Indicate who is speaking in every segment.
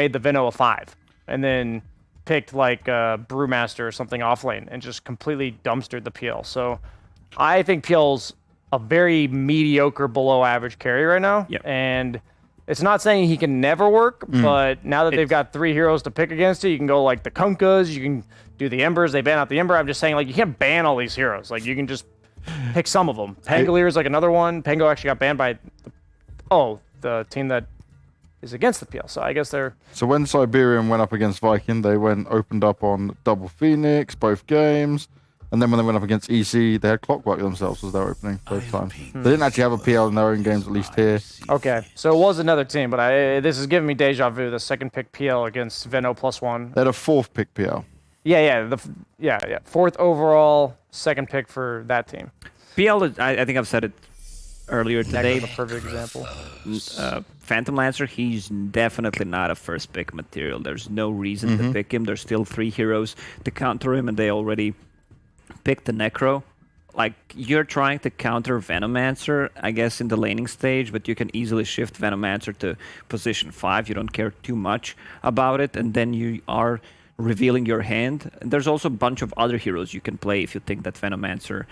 Speaker 1: made the Veno a 5, and then picked like Brewmaster or something off lane and just completely dumpstered the PL. So I think PL's a very mediocre, below average carry right now.
Speaker 2: Yep.
Speaker 1: And it's not saying he can never work, but now that they've got 3 heroes to pick against it, you can go like the Kunkas, you can do the Embers, they ban out the Ember. I'm just saying, like, you can't ban all these heroes. Like, you can just pick some of them. Pangolier is like another one. Pango actually got banned by the team that is against the PL. So I guess they're...
Speaker 3: So when Cyberium went up against Viking, they opened up on double Phoenix, both games. And then when they went up against EC, they had Clockwork themselves as their opening both times. They didn't actually have a PL in their own games, at least here.
Speaker 1: Okay, so it was another team, but this is giving me deja vu. The second pick PL against Veno +1.
Speaker 3: They had a 4th pick PL.
Speaker 1: Yeah. 4th overall, second pick for that team.
Speaker 2: PL, I think I've said it earlier today.
Speaker 1: That's a perfect example.
Speaker 2: Phantom Lancer, he's definitely not a first pick material. There's no reason to pick him. There's still 3 heroes to counter him, and they already picked the Necro. Like, you're trying to counter Venomancer, I guess, in the laning stage, but you can easily shift Venomancer to position 5. You don't care too much about it, and then you are revealing your hand. And there's also a bunch of other heroes you can play if you think that Venomancer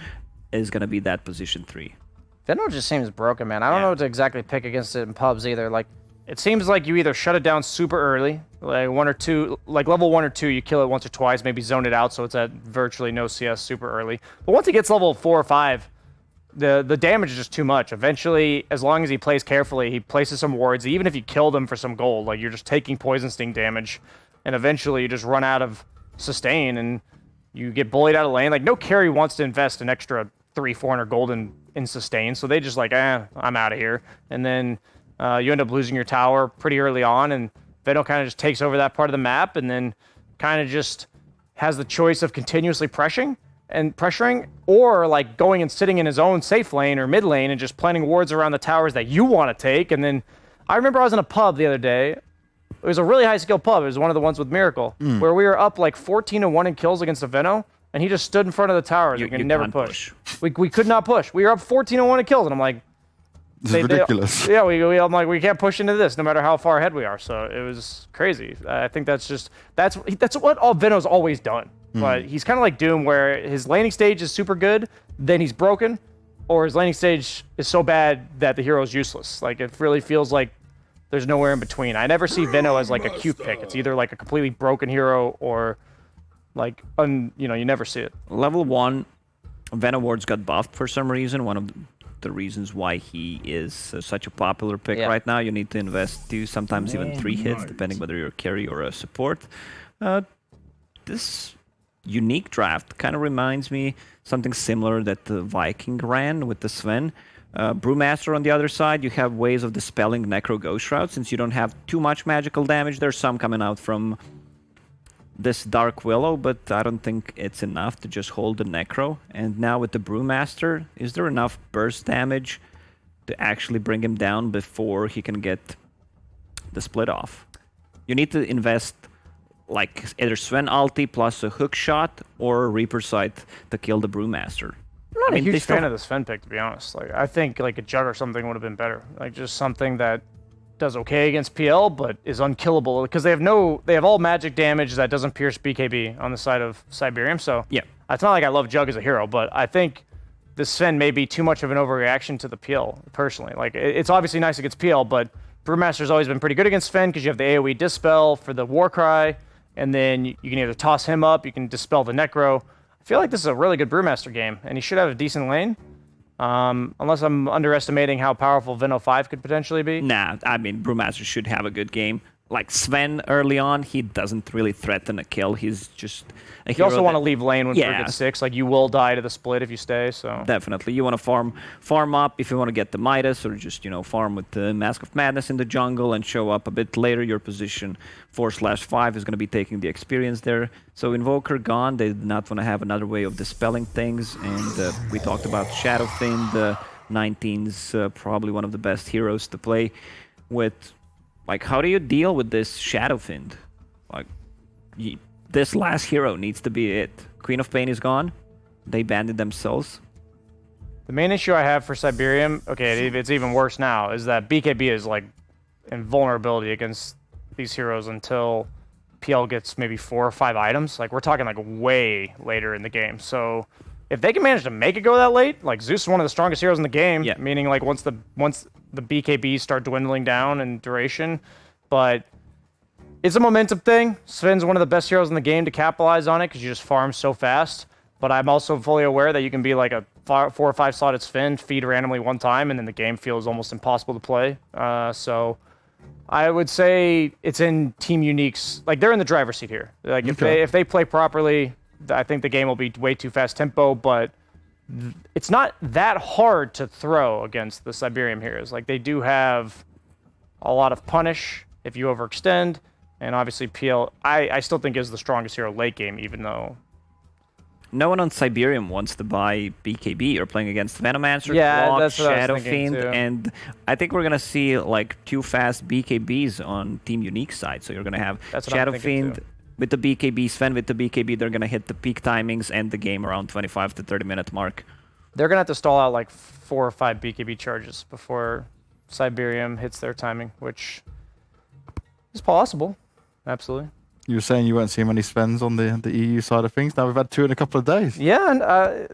Speaker 2: is going to be that position 3.
Speaker 1: Veno just seems broken, man. I don't know what to exactly pick against it in pubs either. Like, it seems like you either shut it down super early, like 1 or 2, like level 1 or 2, you kill it once or twice, maybe zone it out so it's at virtually no CS super early. But once it gets level 4 or 5, the damage is just too much. Eventually, as long as he plays carefully, he places some wards. Even if you kill them for some gold, like you're just taking Poison Sting damage, and eventually you just run out of sustain and you get bullied out of lane. Like, no carry wants to invest an extra 300-400 gold in sustain, so they just like, I'm out of here. And then you end up losing your tower pretty early on, and Veno kind of just takes over that part of the map, and then kind of just has the choice of continuously pressuring, or like going and sitting in his own safe lane or mid lane and just planting wards around the towers that you want to take. And then I remember I was in a pub the other day. It was a really high skill pub. It was one of the ones with Miracle, where we were up like 14-1 in kills against a Veno, and he just stood in front of the towers. You never push. We could not push. We were up 14-1 in kills, and I'm like,
Speaker 3: this is ridiculous.
Speaker 1: I'm like, we can't push into this no matter how far ahead we are. So it was crazy. I think that's what all Veno's always done. But he's kind of like Doom, where his laning stage is super good, then he's broken, or his laning stage is so bad that the hero is useless. Like, it really feels like there's nowhere in between. I never see Veno as like a cute pick. It's either like a completely broken hero or like, you never see it.
Speaker 2: Level 1, Veno wards got buffed for some reason. One of the reasons why he is such a popular pick right now. You need to invest 2, sometimes even 3 hits, depending whether you're a carry or a support. This unique draft kind of reminds me something similar that the Viking ran with the Sven. Brewmaster on the other side, you have ways of dispelling Necro Ghost Shroud. Since you don't have too much magical damage, there's some coming out from this Dark Willow, but I don't think it's enough to just hold the Necro. And now with the Brewmaster, is there enough burst damage to actually bring him down before he can get the split off? You need to invest like either Sven ulti plus a hook shot or Reaper Sight to kill the Brewmaster.
Speaker 1: I'm not a huge fan of the Sven pick, to be honest. Like, I think like a Jug or something would have been better. Like, just something that does okay against PL, but is unkillable because they have all magic damage that doesn't pierce BKB on the side of Cyberium. So
Speaker 2: yeah,
Speaker 1: it's not like I love Jug as a hero, but I think the Sven may be too much of an overreaction to the PL, personally. Like, it's obviously nice against PL, but Brewmaster's always been pretty good against Sven because you have the AoE Dispel for the Warcry, and then you can either toss him up, you can dispel the Necro. I feel like this is a really good Brewmaster game, and he should have a decent lane. Unless I'm underestimating how powerful Veno 5 could potentially be.
Speaker 2: Nah, I mean, Brewmaster should have a good game. Like Sven early on, he doesn't really threaten a kill. He's just a hero.
Speaker 1: You also want to leave lane when Brick gets 6. Like, you will die to the split if you stay, so...
Speaker 2: Definitely. You want to farm up if you want to get the Midas, or just, farm with the Mask of Madness in the jungle and show up a bit later. Your position 4/5 is going to be taking the experience there. So Invoker gone. They did not want to have another way of dispelling things, and we talked about Shadowfiend. The 19's probably one of the best heroes to play with. Like, how do you deal with this Shadowfiend? Like, this last hero needs to be it. Queen of Pain is gone. They banned it themselves.
Speaker 1: The main issue I have for Cyberium, okay, it's even worse now, is that BKB is, like, invulnerability against these heroes until PL gets maybe 4 or 5 items. Like, we're talking like way later in the game. So if they can manage to make it go that late, like Zeus is one of the strongest heroes in the game.
Speaker 2: Yeah.
Speaker 1: Meaning like once the BKBs start dwindling down in duration, but it's a momentum thing. Sven's one of the best heroes in the game to capitalize on it because you just farm so fast. But I'm also fully aware that you can be like a 4 or 5 slotted Sven, feed randomly one time, and then the game feels almost impossible to play. So I would say it's in Team Unique's, like they're in the driver's seat here. Like if they play properly, I think the game will be way too fast tempo, but it's not that hard to throw against the Cyberium heroes. Like they do have a lot of punish if you overextend, and obviously PL, I still think is the strongest hero late game, even though
Speaker 2: no one on Cyberium wants to buy BKB. You're playing against Venomancer,
Speaker 1: Yeah,
Speaker 2: Clock,
Speaker 1: that's what I was
Speaker 2: Shadow
Speaker 1: thinking,
Speaker 2: Fiend,
Speaker 1: too.
Speaker 2: and I think we're gonna see like 2 fast BKBs on Team Unique side. So you're gonna have
Speaker 1: That's what I'm
Speaker 2: Shadow
Speaker 1: thinking,
Speaker 2: Fiend
Speaker 1: too.
Speaker 2: with the BKB, Sven with the BKB. They're gonna hit the peak timings and the game around 25 to 30 minute mark.
Speaker 1: they're gonna have to stall out like 4 or 5 BKB charges before Cyberium hits their timing, which is possible. Absolutely.
Speaker 3: You were saying you weren't seeing many Svens on the EU side of things. Now we've had 2 in a couple of days.
Speaker 1: Yeah,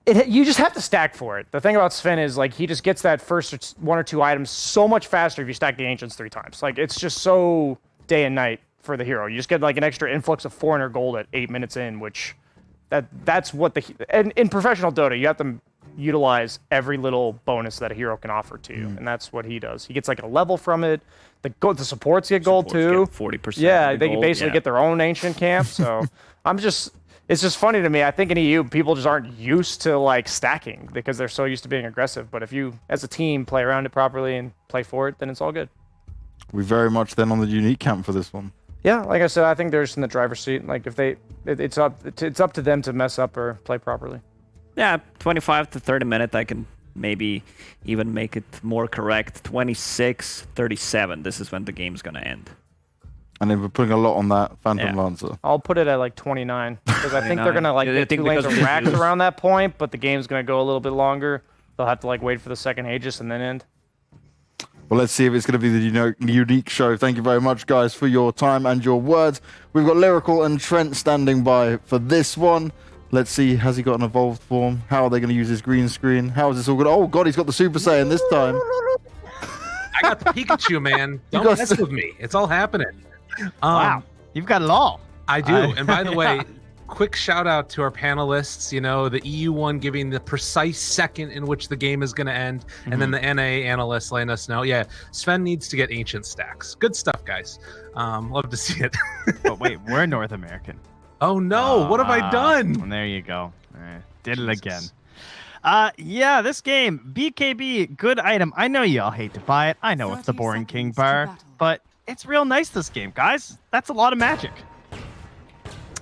Speaker 1: and you just have to stack for it. The thing about Sven is like he just gets that first 1 or 2 items so much faster if you stack the Ancients 3 times. Like it's just so day and night for the hero. You just get like an extra influx of 400 gold at 8 minutes in, which that's what and in professional Dota you have to utilize every little bonus that a hero can offer to you, and that's what he does. He gets like a level from it. The supports get gold too.
Speaker 2: 40%.
Speaker 1: Yeah, they can
Speaker 2: gold,
Speaker 1: basically get their own ancient camp. So it's just funny to me. I think in EU people just aren't used to like stacking because they're so used to being aggressive. But if you as a team play around it properly and play for it, then it's all good.
Speaker 3: We very much then on the Unique camp for this one.
Speaker 1: Yeah, like I said, I think they're just in the driver's seat. Like if it's up to them to mess up or play properly.
Speaker 2: Yeah, 25 to 30 minutes, I can maybe even make it more correct. 26-37, this is when the game's going to end.
Speaker 3: And then we're putting a lot on that Phantom
Speaker 2: Yeah.
Speaker 3: Lancer.
Speaker 1: I'll put it at like 29 because I think they're gonna like
Speaker 2: Yeah, I
Speaker 1: get
Speaker 2: think
Speaker 1: 2 lanes
Speaker 2: because
Speaker 1: of
Speaker 2: of
Speaker 1: racks
Speaker 2: the-
Speaker 1: around that point, but the game's gonna go a little bit longer. They'll have to like wait for the second Aegis and then end.
Speaker 3: Well, let's see if it's going to be the Unique show. Thank you very much, guys, for your time and your words. We've got Lyrical and Trent standing by for this one. Let's see, has he got an evolved form? How are they going to use his green screen? How is this all good? Oh, God, he's got the Super Saiyan this time.
Speaker 4: I got the Pikachu, man. Don't
Speaker 3: got
Speaker 4: mess
Speaker 3: the-
Speaker 4: with me. It's all happening.
Speaker 5: Wow, you've got it all.
Speaker 4: I do. And by the way, quick shout out to our panelists. You know, the EU one giving the precise second in which the game is going to end, and then the NA analysts letting us know. Yeah, Sven needs to get ancient stacks. Good stuff, guys. Love to see it.
Speaker 5: But wait, we're North American.
Speaker 4: Oh no! What have I done?
Speaker 5: There you go. Did it again. Yeah, this game, BKB, good item. I know y'all hate to buy it. I know it's the boring King bar, but it's real nice this game, guys. That's a lot of magic.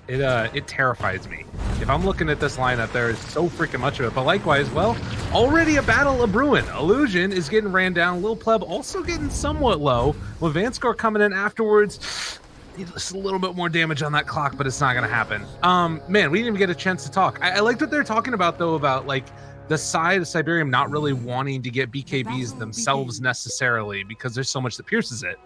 Speaker 4: It terrifies me. If I'm looking at this lineup, there is so freaking much of it. But likewise, well, already a battle of brewing. Illusion is getting ran down. Lil Pleb also getting somewhat low. With Vanscore coming in afterwards, just a little bit more damage on that clock, but it's not going to happen. Man, we didn't even get a chance to talk. I liked what they're talking about, though, about like the side of Cyberium not really wanting to get BKBs themselves necessarily because there's so much that pierces it.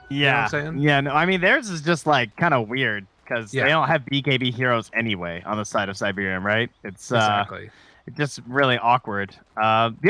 Speaker 5: Yeah.
Speaker 4: You know what I'm saying?
Speaker 5: Yeah, no, I mean, theirs is just like kind of weird because
Speaker 4: Yeah.
Speaker 5: they don't have BKB heroes anyway on the side of Cyberium, right? It's
Speaker 4: Exactly.
Speaker 5: It's just really awkward. The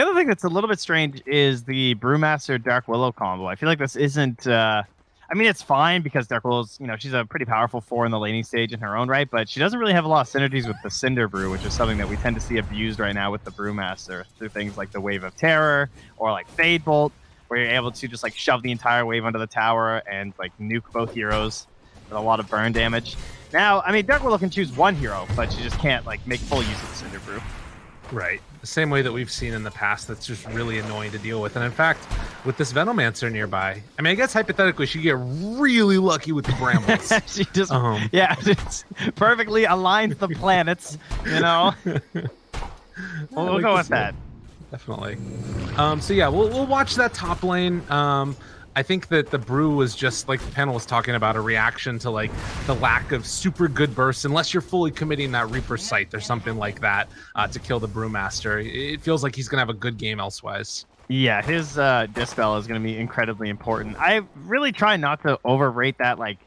Speaker 5: other thing that's a little bit strange is the Brewmaster Dark Willow combo. I feel like this isn't. I mean, it's fine because Dark Willow's, she's a pretty powerful 4 in the laning stage in her own right, but she doesn't really have a lot of synergies with the Cinder Brew, which is something that we tend to see abused right now with the Brewmaster through things like the Wave of Terror or like Fade Bolt, where you're able to just like shove the entire wave onto the tower and like nuke both heroes with a lot of burn damage. Now, I mean, Dark Willow can choose one hero, but she just can't like make full use of the Cinder Brew.
Speaker 4: Right. The same way that we've seen in the past that's just really annoying to deal with. And in fact, with this Venomancer nearby, I mean, I guess hypothetically she could get really lucky with the brambles.
Speaker 5: She just,
Speaker 4: Um.
Speaker 5: just perfectly aligns the planets, We'll go with that.
Speaker 4: Definitely. So yeah, we'll watch that top lane. I think that the brew was just like the panel was talking about a reaction to like the lack of super good bursts, unless you're fully committing that Reaper Sight or something like that to kill the Brewmaster. It feels like he's gonna have a good game elsewise.
Speaker 5: Yeah, his Dispel is going to be incredibly important. I really try not to overrate that like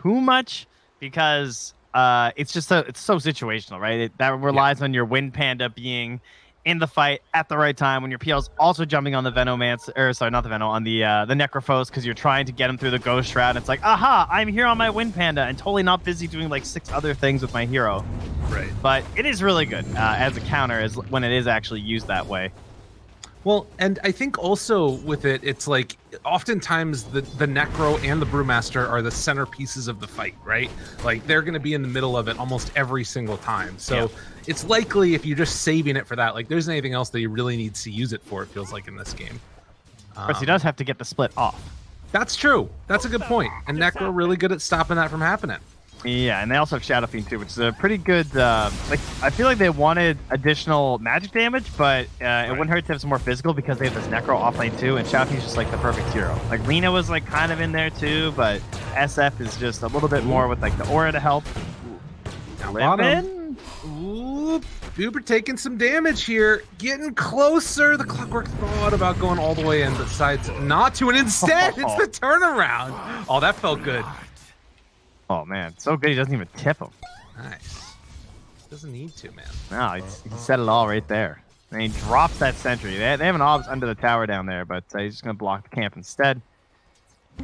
Speaker 5: too much because it's so situational, right? That relies on your Wind Panda being in the fight at the right time when your PL's also jumping on the Venomance, or sorry, not the Venom, on the Necrophos because you're trying to get him through the Ghost Shroud. It's like, aha, I'm here on my Wind Panda and totally not busy doing like 6 other things with my hero.
Speaker 4: Right.
Speaker 5: But it is really good as a counter as when it is actually used that way.
Speaker 4: Well, and I think also with it, it's like oftentimes the Necro and the Brewmaster are the centerpieces of the fight, right? Like they're going to be in the middle of it almost every single time. So it's likely if you're just saving it for that, like there's anything else that he really needs to use it for, it feels like in this game.
Speaker 5: Of course, he does have to get the split off.
Speaker 4: That's true. That's a good point. And Necro really good at stopping that from happening.
Speaker 5: Yeah, and they also have Shadow Fiend too, which is a pretty good. Like I feel like they wanted additional magic damage, but it wouldn't hurt to have some more physical because they have this Necro offlane too, and Shadow Fiend's just like the perfect hero. Like Lina was like kind of in there too, but SF is just a little bit more with like the aura to help.
Speaker 4: Down bottom. Ooh, Uber taking some damage here, getting closer. The Clockwork thought about going all the way in, but decides not to, and instead it's the turnaround. Oh, that felt good.
Speaker 5: Oh man, so good he doesn't even tip him.
Speaker 4: Nice. Doesn't need to, man.
Speaker 5: No, he said it all right there. And he drops that sentry. They have an obs under the tower down there, but he's just going to block the camp instead.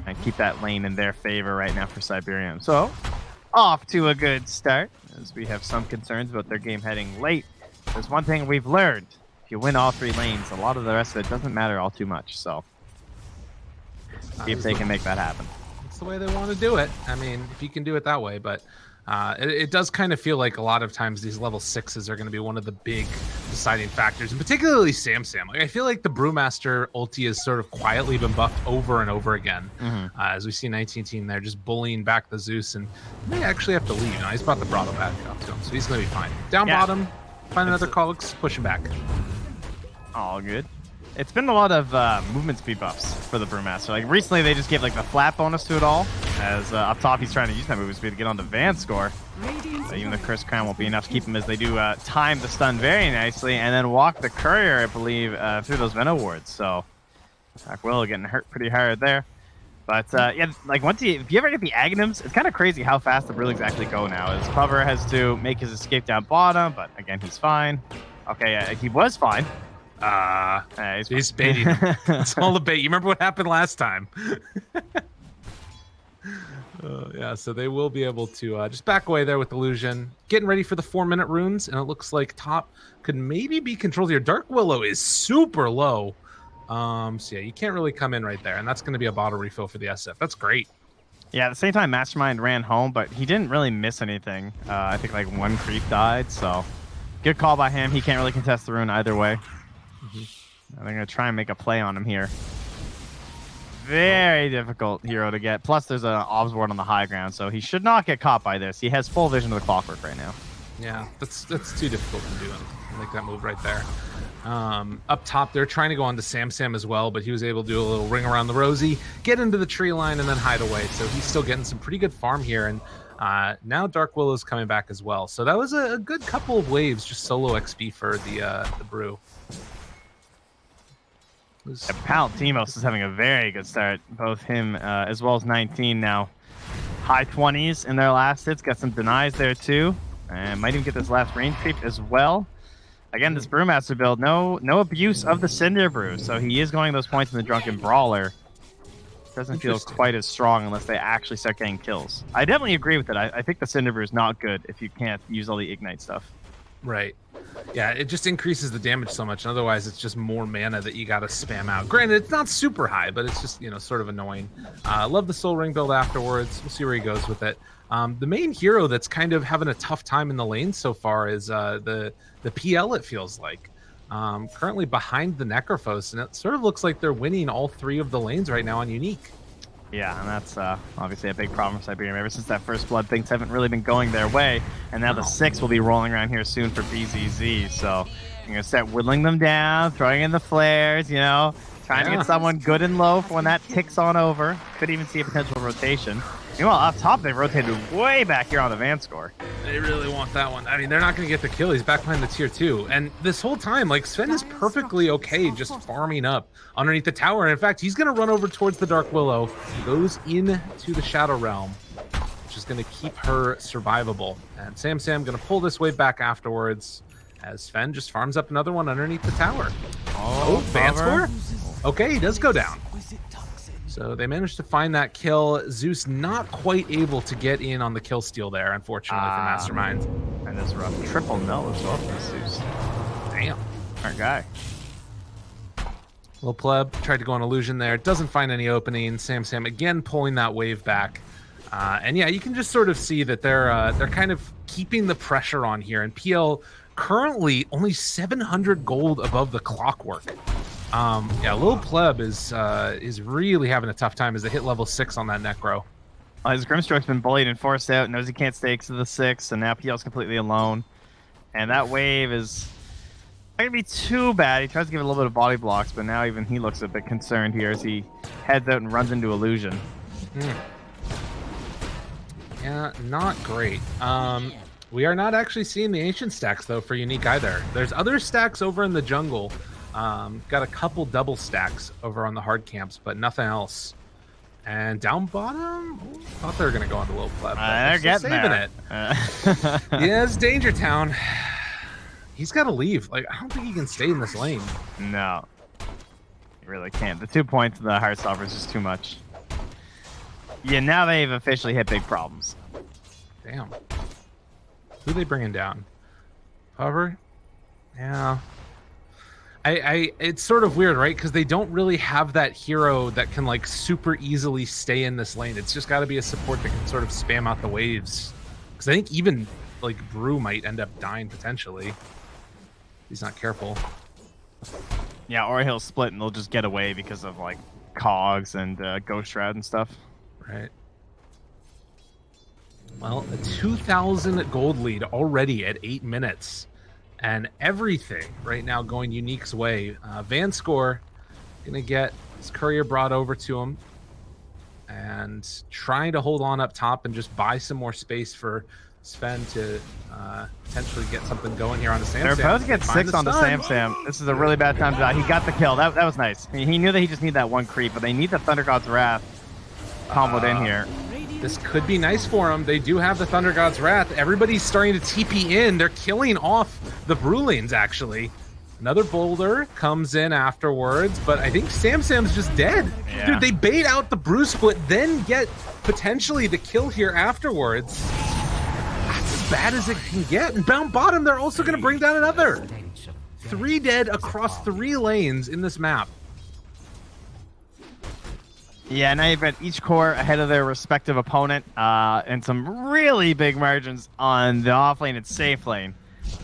Speaker 5: And keep that lane in their favor right now for Cyberium. So, off to a good start, as we have some concerns about their game heading late. There's one thing we've learned. If you win all 3 lanes, a lot of the rest of it doesn't matter all too much. So, see if they can make that happen.
Speaker 4: The way they want to do it. I mean, if you can do it that way, but it does kind of feel like a lot of times these level 6s are going to be one of the big deciding factors, and particularly Sam. Like I feel like the Brewmaster ulti has sort of quietly been buffed over and over again, as we see 19 team there just bullying back the Zeus, and he may actually have to leave. Now he's brought the Brado back up to him, so he's going to be fine. Down bottom, find another Cogs, push him back.
Speaker 5: All good. It's been a lot of movement speed buffs for the Brewmaster. Like recently, they just gave like the flat bonus to it all. As up top, he's trying to use that movement speed to get onto Van score. So even the Curse Crown won't be enough to keep him, as they do time the stun very nicely and then walk the Courier, I believe, through those Venom wards. So Dark Willow getting hurt pretty hard there. But yeah, like if you ever get the Aghanims, it's kind of crazy how fast the Brewlings actually go now. As Plover has to make his escape down bottom, but again, he's fine. Okay, he was fine.
Speaker 4: He's baiting him. It's all the bait. You remember what happened last time? Yeah, so they will be able to just back away there with Illusion. Getting ready for the 4-minute runes, and it looks like top could maybe be controlled here. Dark Willow is super low. So yeah, you can't really come in right there, and that's going to be a bottle refill for the SF. That's great.
Speaker 5: Yeah, at the same time, Mastermind ran home, but he didn't really miss anything. I think like 1 creep died, so good call by him. He can't really contest the rune either way. They're going to try and make a play on him here. Very difficult hero to get. Plus, there's an obs ward on the high ground, so he should not get caught by this. He has full vision of the Clockwork right now.
Speaker 4: Yeah, that's too difficult to do. Like that move right there. Up top, they're trying to go on to Sam as well, but he was able to do a little ring around the Rosie, get into the tree line, and then hide away. So he's still getting some pretty good farm here, and now Dark Willow's coming back as well. So that was a good couple of waves, just solo XP for the Brew.
Speaker 5: Palantimos is having a very good start. Both him as well as 19 now. High 20s in their last hits. Got some denies there too. And might even get this last range creep as well. Again, this Brewmaster build, no abuse of the Cinder Brew. So he is going those points in the Drunken Brawler. Doesn't feel quite as strong unless they actually start getting kills. I definitely agree with it. I think the Cinder Brew is not good if you can't use all the Ignite stuff.
Speaker 4: Right. Yeah, it just increases the damage so much. Otherwise, it's just more mana that you got to spam out. Granted, it's not super high, but it's just, sort of annoying. Love the Soul Ring build afterwards. We'll see where he goes with it. The main hero that's kind of having a tough time in the lane so far is the PL, it feels like. Currently behind the Necrophos, and it sort of looks like they're winning all 3 of the lanes right now on Unique.
Speaker 5: Yeah, and that's obviously a big problem for Cyberium. Ever since that first blood, things haven't really been going their way, and now the 6 will be rolling around here soon for BZZ. So you're gonna start whittling them down, throwing in the flares, trying Trying to get someone good and low for when that ticks on over. Could even see a potential rotation. Meanwhile, up top, they've rotated way back here on the Van score.
Speaker 4: They really want that one. I mean, they're not going to get the kill. He's back behind the tier 2. And this whole time, like, Sven is perfectly okay just farming up underneath the tower. And in fact, he's going to run over towards the Dark Willow. He goes into the Shadow Realm, which is going to keep her survivable. And Sam going to pull this wave back afterwards as Sven just farms up another one underneath the tower. Oh, Van score? Okay, he does go down. So they managed to find that kill. Zeus not quite able to get in on the kill steal there, unfortunately, for Mastermind.
Speaker 5: And this rough triple no as well for Zeus.
Speaker 4: Damn.
Speaker 5: Our guy.
Speaker 4: Little pleb tried to go on illusion there. Doesn't find any opening. Sam again pulling that wave back. And yeah, you can just sort of see that they're kind of keeping the pressure on here. And PL currently only 700 gold above the clockwork. Yeah, Lil Pleb is really having a tough time as they hit level 6 on that Necro.
Speaker 5: His Grimstroke's been bullied and forced out, knows he can't stay to the 6, and now PL's completely alone. And that wave is not going to be too bad. He tries to give it a little bit of body blocks, but now even he looks a bit concerned here as he heads out and runs into illusion.
Speaker 4: Yeah, not great. We are not actually seeing the ancient stacks, though, for Unique either. There's other stacks over in the jungle. Got a couple double stacks over on the hard camps, but nothing else. And down bottom, thought they were going to go on the low pleb.
Speaker 5: They're getting
Speaker 4: saving
Speaker 5: it.
Speaker 4: Yeah, it's Danger Town. He's got to leave. Like, I don't think he can stay in this lane.
Speaker 5: No. He really can't. The 2 points of the Heartstopper is just too much. Yeah, now they've officially hit big problems.
Speaker 4: Damn. Who are they bringing down? Hover? Yeah. It's sort of weird, right? Because they don't really have that hero that can like super easily stay in this lane. It's just got to be a support that can sort of spam out the waves. Because I think even like Brew might end up dying potentially. He's not careful.
Speaker 5: Yeah, or he'll split and they'll just get away because of like cogs and Ghost Shroud and stuff.
Speaker 4: Right. Well, a 2,000 gold lead already at 8 minutes. And everything right now going Unique's way. Van Score gonna get his courier brought over to him and trying to hold on up top and just buy some more space for Sven to potentially get something going here on the Sam.
Speaker 5: They're about to get 6 on the Sam. This is a really bad time to die. He got the kill. That was nice. He knew that he just needed that one creep, but they need the Thunder God's Wrath comboed in here.
Speaker 4: This could be nice for them. They do have the Thunder God's Wrath. Everybody's starting to TP in. They're killing off the Brulings, actually. Another boulder comes in afterwards, but I think Sam's just dead.
Speaker 5: Yeah.
Speaker 4: Dude, they bait out the brew split, then get potentially the kill here afterwards. That's as bad as it can get. And down bottom, they're also going to bring down another. 3 dead across 3 lanes in this map.
Speaker 5: Yeah, now you've got each core ahead of their respective opponent, and some really big margins on the off lane and safe lane.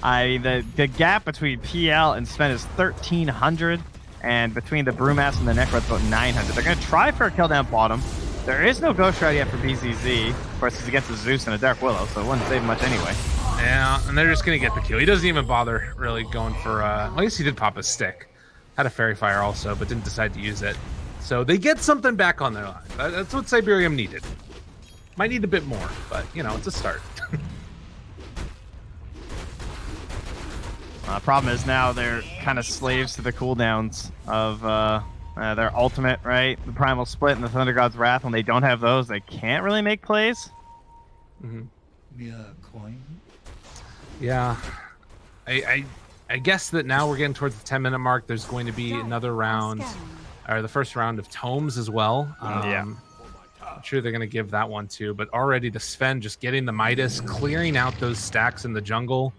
Speaker 5: The gap between PL and Sven is 1,300, and between the Brewmaster and the Necro, it's about 900. They're going to try for a kill down bottom. There is no Ghost Shroud yet for BZZ. Of course, it's against a Zeus and a Dark Willow, so it wouldn't save much anyway.
Speaker 4: Yeah, and they're just going to get the kill. He doesn't even bother really going for... I guess he did pop a stick. Had a Fairy Fire also, but didn't decide to use it. So they get something back on their line. That's what Cyberium needed. Might need a bit more, but, you know, it's a start.
Speaker 5: Problem is now they're kind of slaves to the cooldowns of their ultimate, right? The Primal Split and the Thunder God's Wrath. When they don't have those, they can't really make plays.
Speaker 4: Yeah. I guess that now we're getting towards the 10-minute mark. There's going to be another round, or the first round of tomes as well. I'm sure they're going to give that one too. But already the Sven just getting the Midas, clearing out those stacks in the jungle.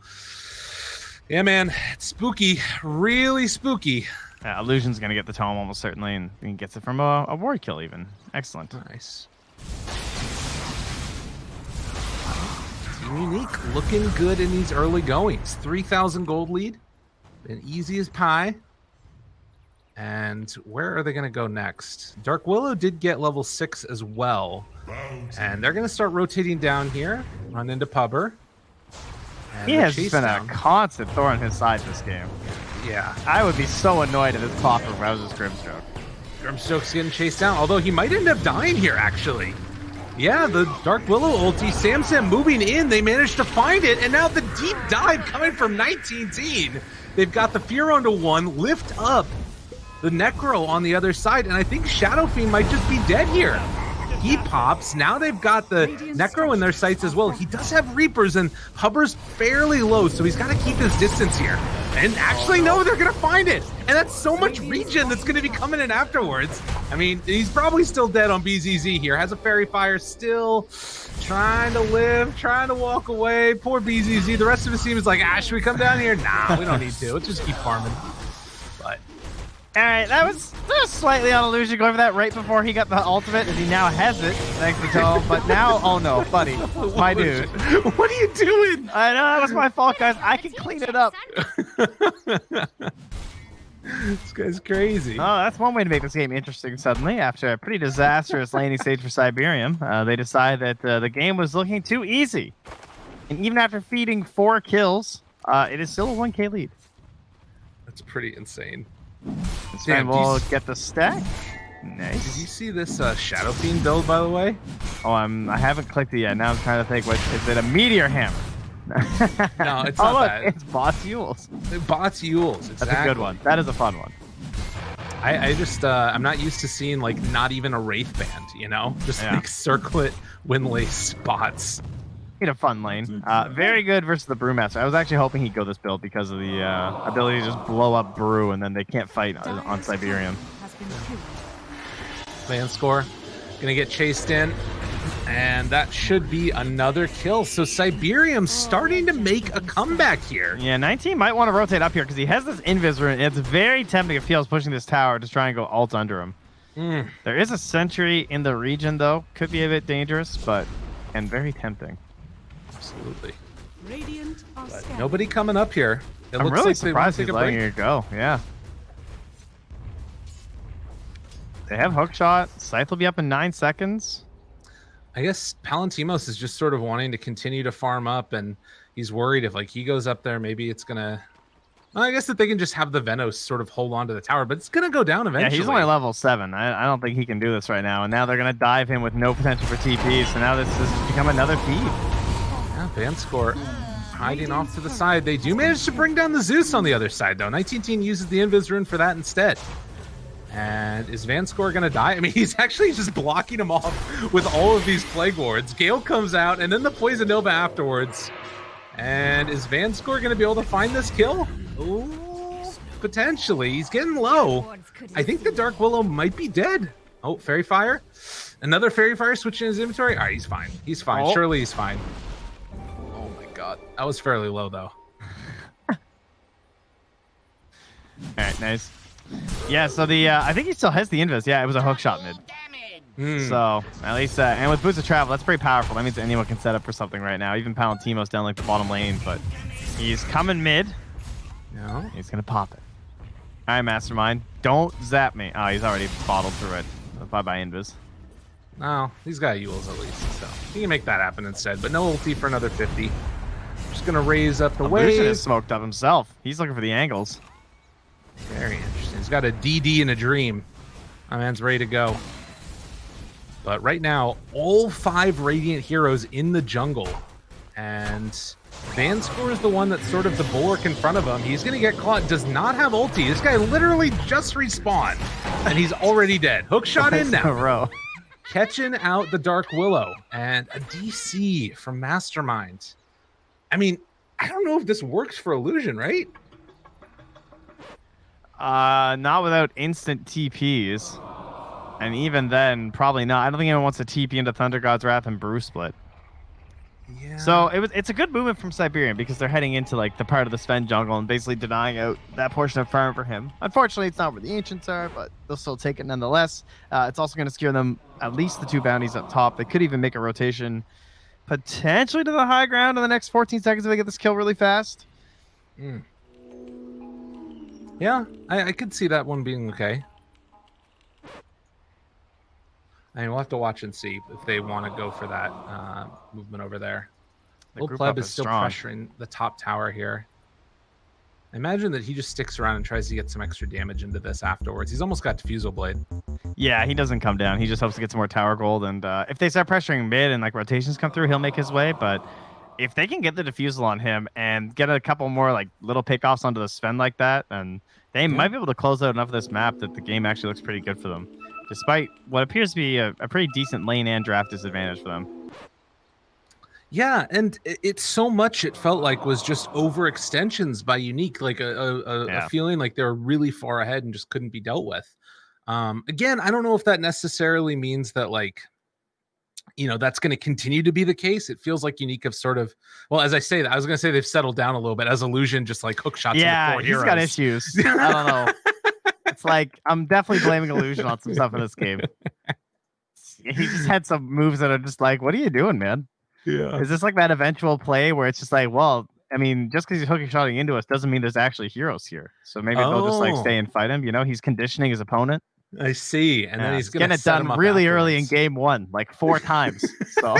Speaker 4: Yeah, man, it's spooky, really spooky.
Speaker 5: Illusion's going to get the tome almost certainly, and he gets it from a ward kill even. Excellent.
Speaker 4: Nice. Team Unique looking good in these early goings. 3,000 gold lead. Been easy as pie. And where are they going to go next? Dark Willow did get level 6 as well. And they're going to start rotating down here. Run into Pubber.
Speaker 5: He has been a constant thorn in his side this game.
Speaker 4: Yeah.
Speaker 5: I would be so annoyed at this clock if I was his Grimstroke.
Speaker 4: Grimstroke's getting chased down, although he might end up dying here, actually. Yeah, the Dark Willow ulti, Samson moving in, they managed to find it, and now the deep dive coming from 19 Teen. They've got the Fear onto 1, lift up the Necro on the other side, and I think Shadow Fiend might just be dead here. He pops. Now they've got the Necro in their sights as well. He does have Reapers, and Hubber's fairly low, so he's got to keep his distance here. And actually, no, they're going to find it. And that's so much regen that's going to be coming in afterwards. I mean, he's probably still dead on BZZ here. Has a Fairy Fire, still trying to live, trying to walk away. Poor BZZ. The rest of his team is like, should we come down here? Nah, we don't need to. Let's just keep farming. But
Speaker 5: all right, that was slightly on illusion going for that right before he got the ultimate, and he now has it, thanks to Toe. But now, oh no, buddy, my dude.
Speaker 4: What are you doing?
Speaker 5: I know, that was my fault, guys. I can clean it up.
Speaker 4: This guy's crazy.
Speaker 5: Oh, that's one way to make this game interesting suddenly. After a pretty disastrous laning stage for Cyberium, they decide that the game was looking too easy. And even after feeding 4 kills, it is still a 1k lead.
Speaker 4: That's pretty insane.
Speaker 5: Sven will get the stack. Nice.
Speaker 4: Did you see this Shadow Fiend build, by the way?
Speaker 5: Oh, I haven't clicked it yet. Now I'm trying to think. What is it? A meteor hammer?
Speaker 4: No, it's
Speaker 5: oh,
Speaker 4: not
Speaker 5: look,
Speaker 4: that.
Speaker 5: It's Bots Yules.
Speaker 4: Bots Yules. Exactly.
Speaker 5: That's a good one. That is a fun one.
Speaker 4: I just I'm not used to seeing like not even a Wraith band, you know, just like circlet Windlace bots.
Speaker 5: In a fun lane. Very good versus the Brewmaster. I was actually hoping he'd go this build because of the ability to just blow up Brew and then they can't fight on Cyberium.
Speaker 4: Man score. Gonna get chased in. And that should be another kill. So Cyberium's starting to make a comeback here.
Speaker 5: Yeah, 19 might want to rotate up here because he has this invis rune. It's very tempting if he was pushing this tower to try and go ult under him. There is a sentry in the region though. Could be a bit dangerous, and very tempting.
Speaker 4: Absolutely. But nobody coming up here.
Speaker 5: I'm really surprised he's letting it go. Yeah. They have hookshot. Scythe will be up in 9 seconds.
Speaker 4: I guess Palantimos is just sort of wanting to continue to farm up, and he's worried if like he goes up there, maybe it's gonna. Well, I guess that they can just have the Venos sort of hold on to the tower, but it's gonna go down eventually.
Speaker 5: Yeah, he's only level 7. I don't think he can do this right now, and now they're gonna dive him with no potential for TP. So now this has become another feed.
Speaker 4: Yeah, Vanscore hiding off to the side. They do manage to bring down the Zeus on the other side, though. 19 Teen uses the Invis rune for that instead. And is Vanscore going to die? I mean, he's actually just blocking him off with all of these Plague Wards. Gale comes out, and then the Poison Nova afterwards. And is Vanscore going to be able to find this kill? Ooh, potentially. He's getting low. I think the Dark Willow might be dead. Oh, Fairy Fire. Another Fairy Fire switching his inventory. All right, he's fine. He's fine.
Speaker 5: Oh.
Speaker 4: Surely he's fine. Oh, my God. That was fairly low, though.
Speaker 5: All right, nice. Yeah, so I think he still has the invis. Yeah, it was a hook shot mid. So at least, and with Boots of Travel, that's pretty powerful. That means anyone can set up for something right now. Even Palantimos down like the bottom lane, but he's coming mid.
Speaker 4: No,
Speaker 5: he's gonna pop it. All right, Mastermind, don't zap me. Oh, he's already bottled through it. Bye bye invis.
Speaker 4: No, he's got Yules at least, so he can make that happen instead. But no ulti for another 50. Just gonna raise up the wave.
Speaker 5: Has smoked up himself. He's looking for the angles.
Speaker 4: Very interesting. He's got a DD and a dream. My man's ready to go. But right now, all 5 Radiant heroes in the jungle. And Vanscore is the one that's sort of the bulwark in front of him. He's going to get caught. Does not have ulti. This guy literally just respawned. And he's already dead. Hook shot in now. Catching out the Dark Willow. And a DC from Mastermind. I mean, I don't know if this works for Illusion, right?
Speaker 5: Not without instant TPs. And even then, probably not. I don't think anyone wants to TP into Thunder God's Wrath and Brew Split.
Speaker 4: Yeah.
Speaker 5: So it's a good movement from Cyberium because they're heading into like the part of the Sven jungle and basically denying out that portion of farm for him. Unfortunately, it's not where the Ancients are, but they'll still take it nonetheless. It's also going to secure them at least the 2 bounties up top. They could even make a rotation potentially to the high ground in the next 14 seconds if they get this kill really fast.
Speaker 4: Yeah, I could see that one being okay. I mean, we'll have to watch and see if they want to go for that movement over there. Old Pleb is still pressuring the top tower here. I imagine that he just sticks around and tries to get some extra damage into this afterwards. He's almost got Diffusal Blade.
Speaker 5: Yeah, he doesn't come down. He just hopes to get some more tower gold. And if they start pressuring mid and like rotations come through, he'll make his way. But if they can get the defusal on him and get a couple more like little pickoffs onto the Sven like that, and they might be able to close out enough of this map that the game actually looks pretty good for them, despite what appears to be a pretty decent lane and draft disadvantage for them.
Speaker 4: Yeah, and it's so much it felt like was just overextensions by Unique, like a feeling like they were really far ahead and just couldn't be dealt with. Again, I don't know if that necessarily means that like, that's going to continue to be the case. It feels like Unique have sort of, well, as I say that, I was going to say they've settled down a little bit as Illusion just like hook shots.
Speaker 5: Yeah, he's got issues. I don't know. It's like, I'm definitely blaming Illusion on some stuff in this game. He just had some moves that are just like, what are you doing, man?
Speaker 4: Yeah.
Speaker 5: Is this like that eventual play where it's just like, well, I mean, just because he's hooking shotting into us doesn't mean there's actually heroes here. So maybe they'll just like stay and fight him. He's conditioning his opponent.
Speaker 4: I see. And then he's going to
Speaker 5: get it done really early in game 1, like 4 times. So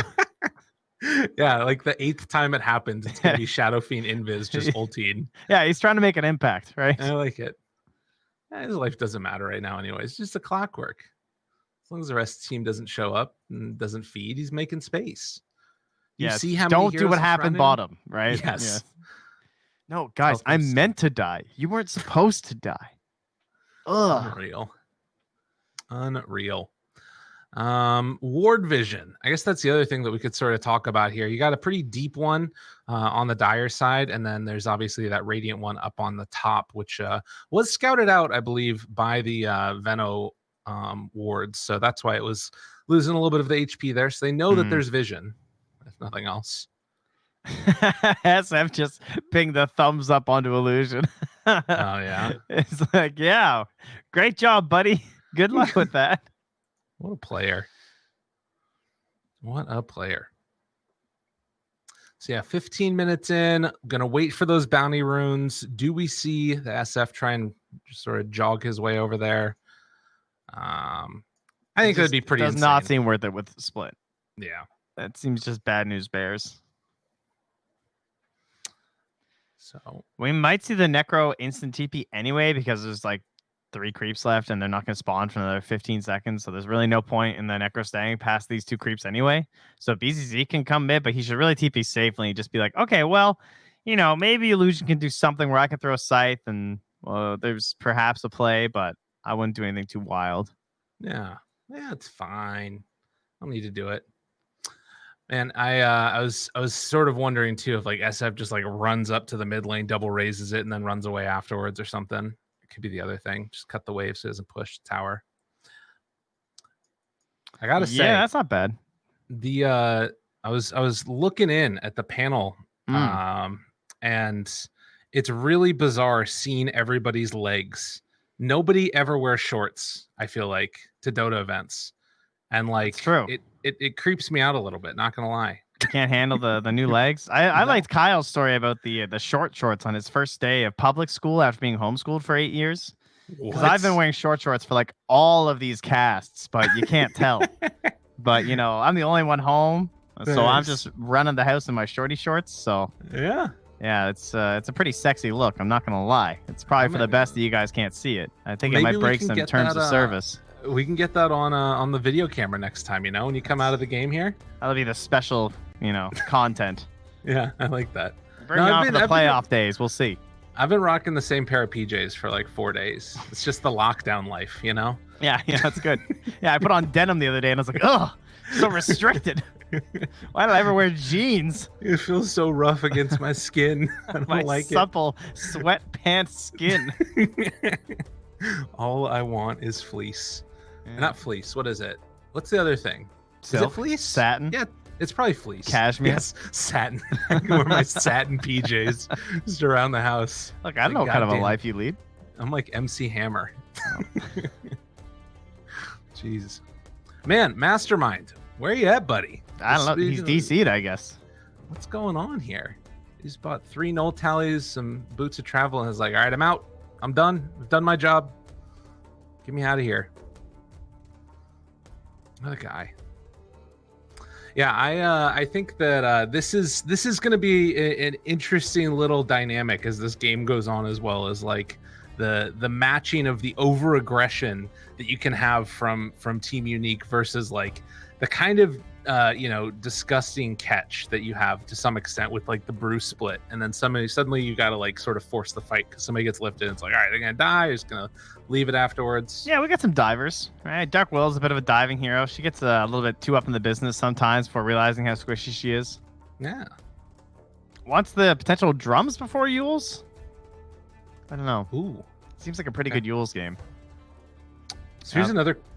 Speaker 4: yeah, like the 8th time it happens, it's going to be Shadow Fiend Invis just ultied.
Speaker 5: Yeah, he's trying to make an impact, right?
Speaker 4: I like it. His life doesn't matter right now anyway. It's just a clockwork. As long as the rest of the team doesn't show up and doesn't feed, he's making space. You see how
Speaker 5: don't do what happened bottom, right?
Speaker 4: Yes.
Speaker 5: Yeah. No, guys, I meant to die. You weren't supposed to die. Ugh.
Speaker 4: Unreal. Ward vision. I guess that's the other thing that we could sort of talk about here. You got a pretty deep one on the Dire side, and then there's obviously that Radiant one up on the top, which was scouted out, I believe, by the Veno wards. So that's why it was losing a little bit of the HP there. So they know that there's vision, if nothing else.
Speaker 5: SF just pinged the thumbs up onto Illusion.
Speaker 4: Oh, yeah.
Speaker 5: It's like, yeah, great job, buddy. Good luck with that.
Speaker 4: What a player. What a player. So yeah, 15 minutes in. Gonna wait for those bounty runes. Do we see the SF try and just sort of jog his way over there? I think that'd be pretty insane.
Speaker 5: Does not seem worth it with split.
Speaker 4: Yeah.
Speaker 5: That seems just bad news bears.
Speaker 4: So
Speaker 5: we might see the Necro instant TP anyway, because there's like 3 creeps left and they're not going to spawn for another 15 seconds. So there's really no point in the Necro staying past these 2 creeps anyway. So BZZ can come mid, but he should really TP safely and just be like, okay, well, maybe Illusion can do something where I can throw a scythe and there's perhaps a play, but I wouldn't do anything too wild.
Speaker 4: Yeah, it's fine. I don't need to do it. And I was sort of wondering too if like SF just like runs up to the mid lane, double raises it, and then runs away afterwards or something. It could be the other thing. Just cut the wave so it doesn't push the tower. I gotta say,
Speaker 5: yeah, that's not bad.
Speaker 4: The I was looking in at the panel, and it's really bizarre seeing everybody's legs. Nobody ever wears shorts, I feel like, to Dota events. And like it creeps me out a little bit, not gonna lie.
Speaker 5: You can't handle the new legs. I liked Kyle's story about the short shorts on his first day of public school after being homeschooled for 8 years. Because I've been wearing short shorts for like all of these casts, but you can't tell. But I'm the only one home, so I'm just running the house in my shorty shorts. So
Speaker 4: yeah,
Speaker 5: it's a pretty sexy look. I'm not gonna lie. It's probably for the best that you guys can't see it. I think it might break some terms of service.
Speaker 4: We can get that on the video camera next time, when you come out of the game here.
Speaker 5: That'll be the special, content.
Speaker 4: Yeah, I like that.
Speaker 5: Bring it on for the playoff days. We'll see.
Speaker 4: I've been rocking the same pair of PJs for like 4 days. It's just the lockdown life,
Speaker 5: Yeah, that's good. Yeah, I put on denim the other day and I was like, oh, so restricted. Why did I ever wear jeans?
Speaker 4: It feels so rough against my skin. I don't like
Speaker 5: supple sweatpants skin.
Speaker 4: All I want is fleece. Yeah. Not fleece. What is it? What's the other thing?
Speaker 5: Silk?
Speaker 4: Is it fleece?
Speaker 5: Satin?
Speaker 4: Yeah, it's probably fleece.
Speaker 5: Cashmere?
Speaker 4: Yes, satin. I can wear my satin PJs just around the house.
Speaker 5: Look, I don't know what kind of a life you lead.
Speaker 4: I'm like MC Hammer. Jeez. Man, Mastermind. Where are you at, buddy?
Speaker 5: I don't know. He's DC'd, I guess.
Speaker 4: What's going on here? He's bought 3 null tallies, some boots of travel, and is like, all right, I'm out. I'm done. I've done my job. Get me out of here. Another guy. Yeah, I think that this is going to be an interesting little dynamic as this game goes on, as well as like the matching of the over aggression that you can have from Team Unique versus like the kind of disgusting catch that you have to some extent with like the brew split, and then suddenly you got to like sort of force the fight because somebody gets lifted and it's like, all right, they're gonna die, you're just gonna leave it afterwards.
Speaker 5: Yeah, we got some divers. Right, Dark Willow's a bit of a diving hero. She gets a little bit too up in the business sometimes before realizing how squishy she is.
Speaker 4: Yeah.
Speaker 5: Wants the potential drums before Yules? I don't know.
Speaker 4: Ooh.
Speaker 5: Seems like a pretty good Yules game.
Speaker 4: So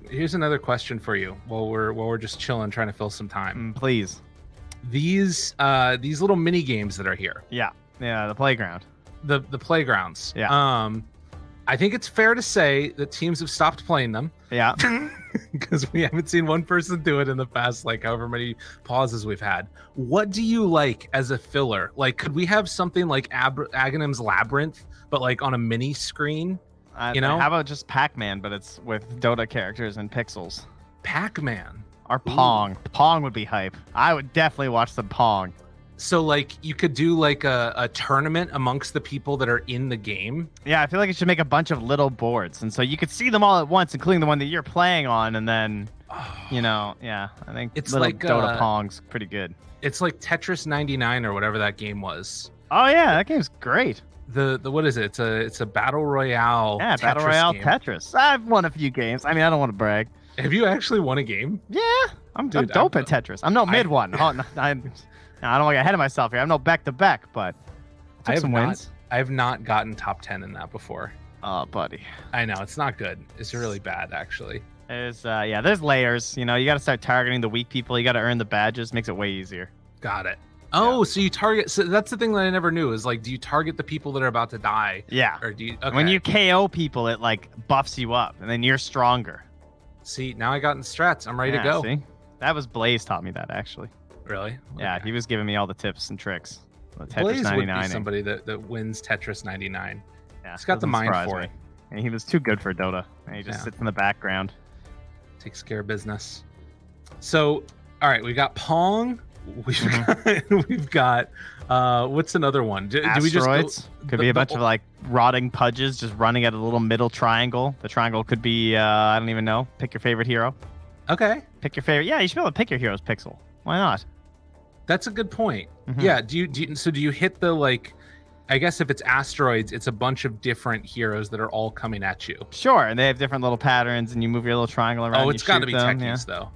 Speaker 4: here's another question for you while we're just chilling trying to fill some time.
Speaker 5: Please.
Speaker 4: These little mini games that are here.
Speaker 5: Yeah, the playground.
Speaker 4: The playgrounds.
Speaker 5: Yeah.
Speaker 4: I think it's fair to say that teams have stopped playing them.
Speaker 5: Yeah.
Speaker 4: Because we haven't seen one person do it in the past, like however many pauses we've had. What do you like as a filler? Like, could we have something like Aghanim's Labyrinth, but like on a mini screen? How
Speaker 5: about just Pac-Man, but it's with Dota characters and pixels?
Speaker 4: Pac-Man.
Speaker 5: Or Pong. Ooh. Pong would be hype. I would definitely watch some Pong.
Speaker 4: So, like, you could do, like, a tournament amongst the people that are in the game?
Speaker 5: Yeah, I feel like it should make a bunch of little boards. And so you could see them all at once, including the one that you're playing on. And then, I think
Speaker 4: it's
Speaker 5: little
Speaker 4: like
Speaker 5: Dota Pong's pretty good.
Speaker 4: It's like Tetris 99 or whatever that game was.
Speaker 5: Oh, yeah, that game's great.
Speaker 4: The what is it? It's a battle royale.
Speaker 5: Yeah,
Speaker 4: Tetris
Speaker 5: battle royale
Speaker 4: game.
Speaker 5: Tetris. I've won a few games. I mean, I don't want to brag.
Speaker 4: Have you actually won a game?
Speaker 5: Yeah, I'm dope at Tetris. I'm no mid one. I don't want to get ahead of myself here. I'm no back to back, but I took some wins.
Speaker 4: I have not gotten top 10 in that before.
Speaker 5: Oh, buddy.
Speaker 4: I know it's not good. It's really bad, actually.
Speaker 5: There's layers. You got to start targeting the weak people. You got to earn the badges. Makes it way easier.
Speaker 4: Got it. Oh, so you target. So that's the thing that I never knew is like, do you target the people that are about to die?
Speaker 5: Yeah.
Speaker 4: Or do you? Okay.
Speaker 5: When you KO people, it like buffs you up, and then you're stronger.
Speaker 4: See, now I got in strats. I'm ready to go.
Speaker 5: See? That was Blaze taught me that actually.
Speaker 4: Really?
Speaker 5: Yeah,
Speaker 4: Okay.
Speaker 5: he was giving me all the tips and tricks. Tetris
Speaker 4: Blaze
Speaker 5: 99.
Speaker 4: would be somebody that wins Tetris 99.
Speaker 5: Yeah,
Speaker 4: he's got the mind for it.
Speaker 5: And he was too good for Dota. And he just sits in the background.
Speaker 4: Takes care of business. So, all right, we got Pong. We've got what's another one? Do we just go,
Speaker 5: could be a bunch of like rotting pudges just running at a little middle triangle. The triangle could be I don't even know. Pick your favorite hero.
Speaker 4: Okay.
Speaker 5: Pick your favorite. Yeah, you should be able to pick your hero's pixel. Why not?
Speaker 4: That's a good point. Yeah. Do you hit the like? I guess if it's asteroids, it's a bunch of different heroes that are all coming at you.
Speaker 5: Sure, and they have different little patterns, and you move your little triangle around.
Speaker 4: Oh, it's got to be
Speaker 5: them,
Speaker 4: techies though.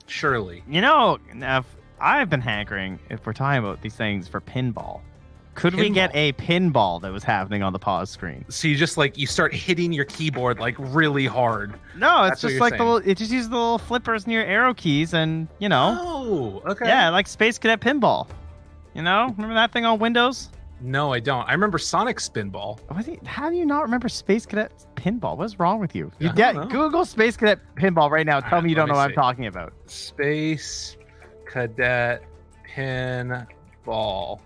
Speaker 4: Surely.
Speaker 5: Now I've been hankering, if we're talking about these things, for pinball. Could we get a pinball that was happening on the pause screen?
Speaker 4: So you just like you start hitting your keyboard like really hard.
Speaker 5: No, it's just like it just uses the little flippers near arrow keys, and
Speaker 4: Oh, okay.
Speaker 5: Yeah, like Space Cadet Pinball. Remember that thing on Windows?
Speaker 4: No, I don't. I remember Sonic Spinball.
Speaker 5: How do you not remember Space Cadet Pinball? What's wrong with you?
Speaker 4: Know.
Speaker 5: Google Space Cadet Pinball right now. Tell me you don't know what I'm talking about.
Speaker 4: Space Cadet Pinball.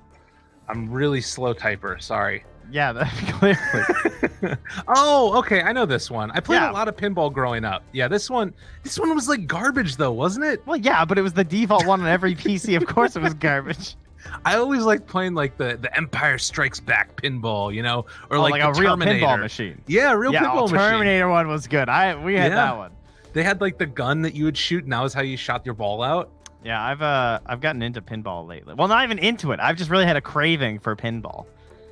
Speaker 4: I'm really slow typer. Sorry.
Speaker 5: Yeah, clearly.
Speaker 4: Oh, okay. I know this one. I played a lot of pinball growing up. Yeah, this one was like garbage though, wasn't it?
Speaker 5: Well, yeah, but it was the default one on every PC. Of course, it was garbage.
Speaker 4: I always liked playing like the Empire Strikes Back pinball, or like
Speaker 5: a real
Speaker 4: Terminator.
Speaker 5: pinball machine.
Speaker 4: Yeah, a real pinball machine.
Speaker 5: Terminator one was good. We had that one.
Speaker 4: They had like the gun that you would shoot, and that was how you shot your ball out.
Speaker 5: Yeah, I've gotten into pinball lately. Well, not even into it. I've just really had a craving for pinball.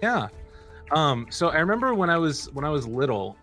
Speaker 4: Yeah. So I remember when I was little,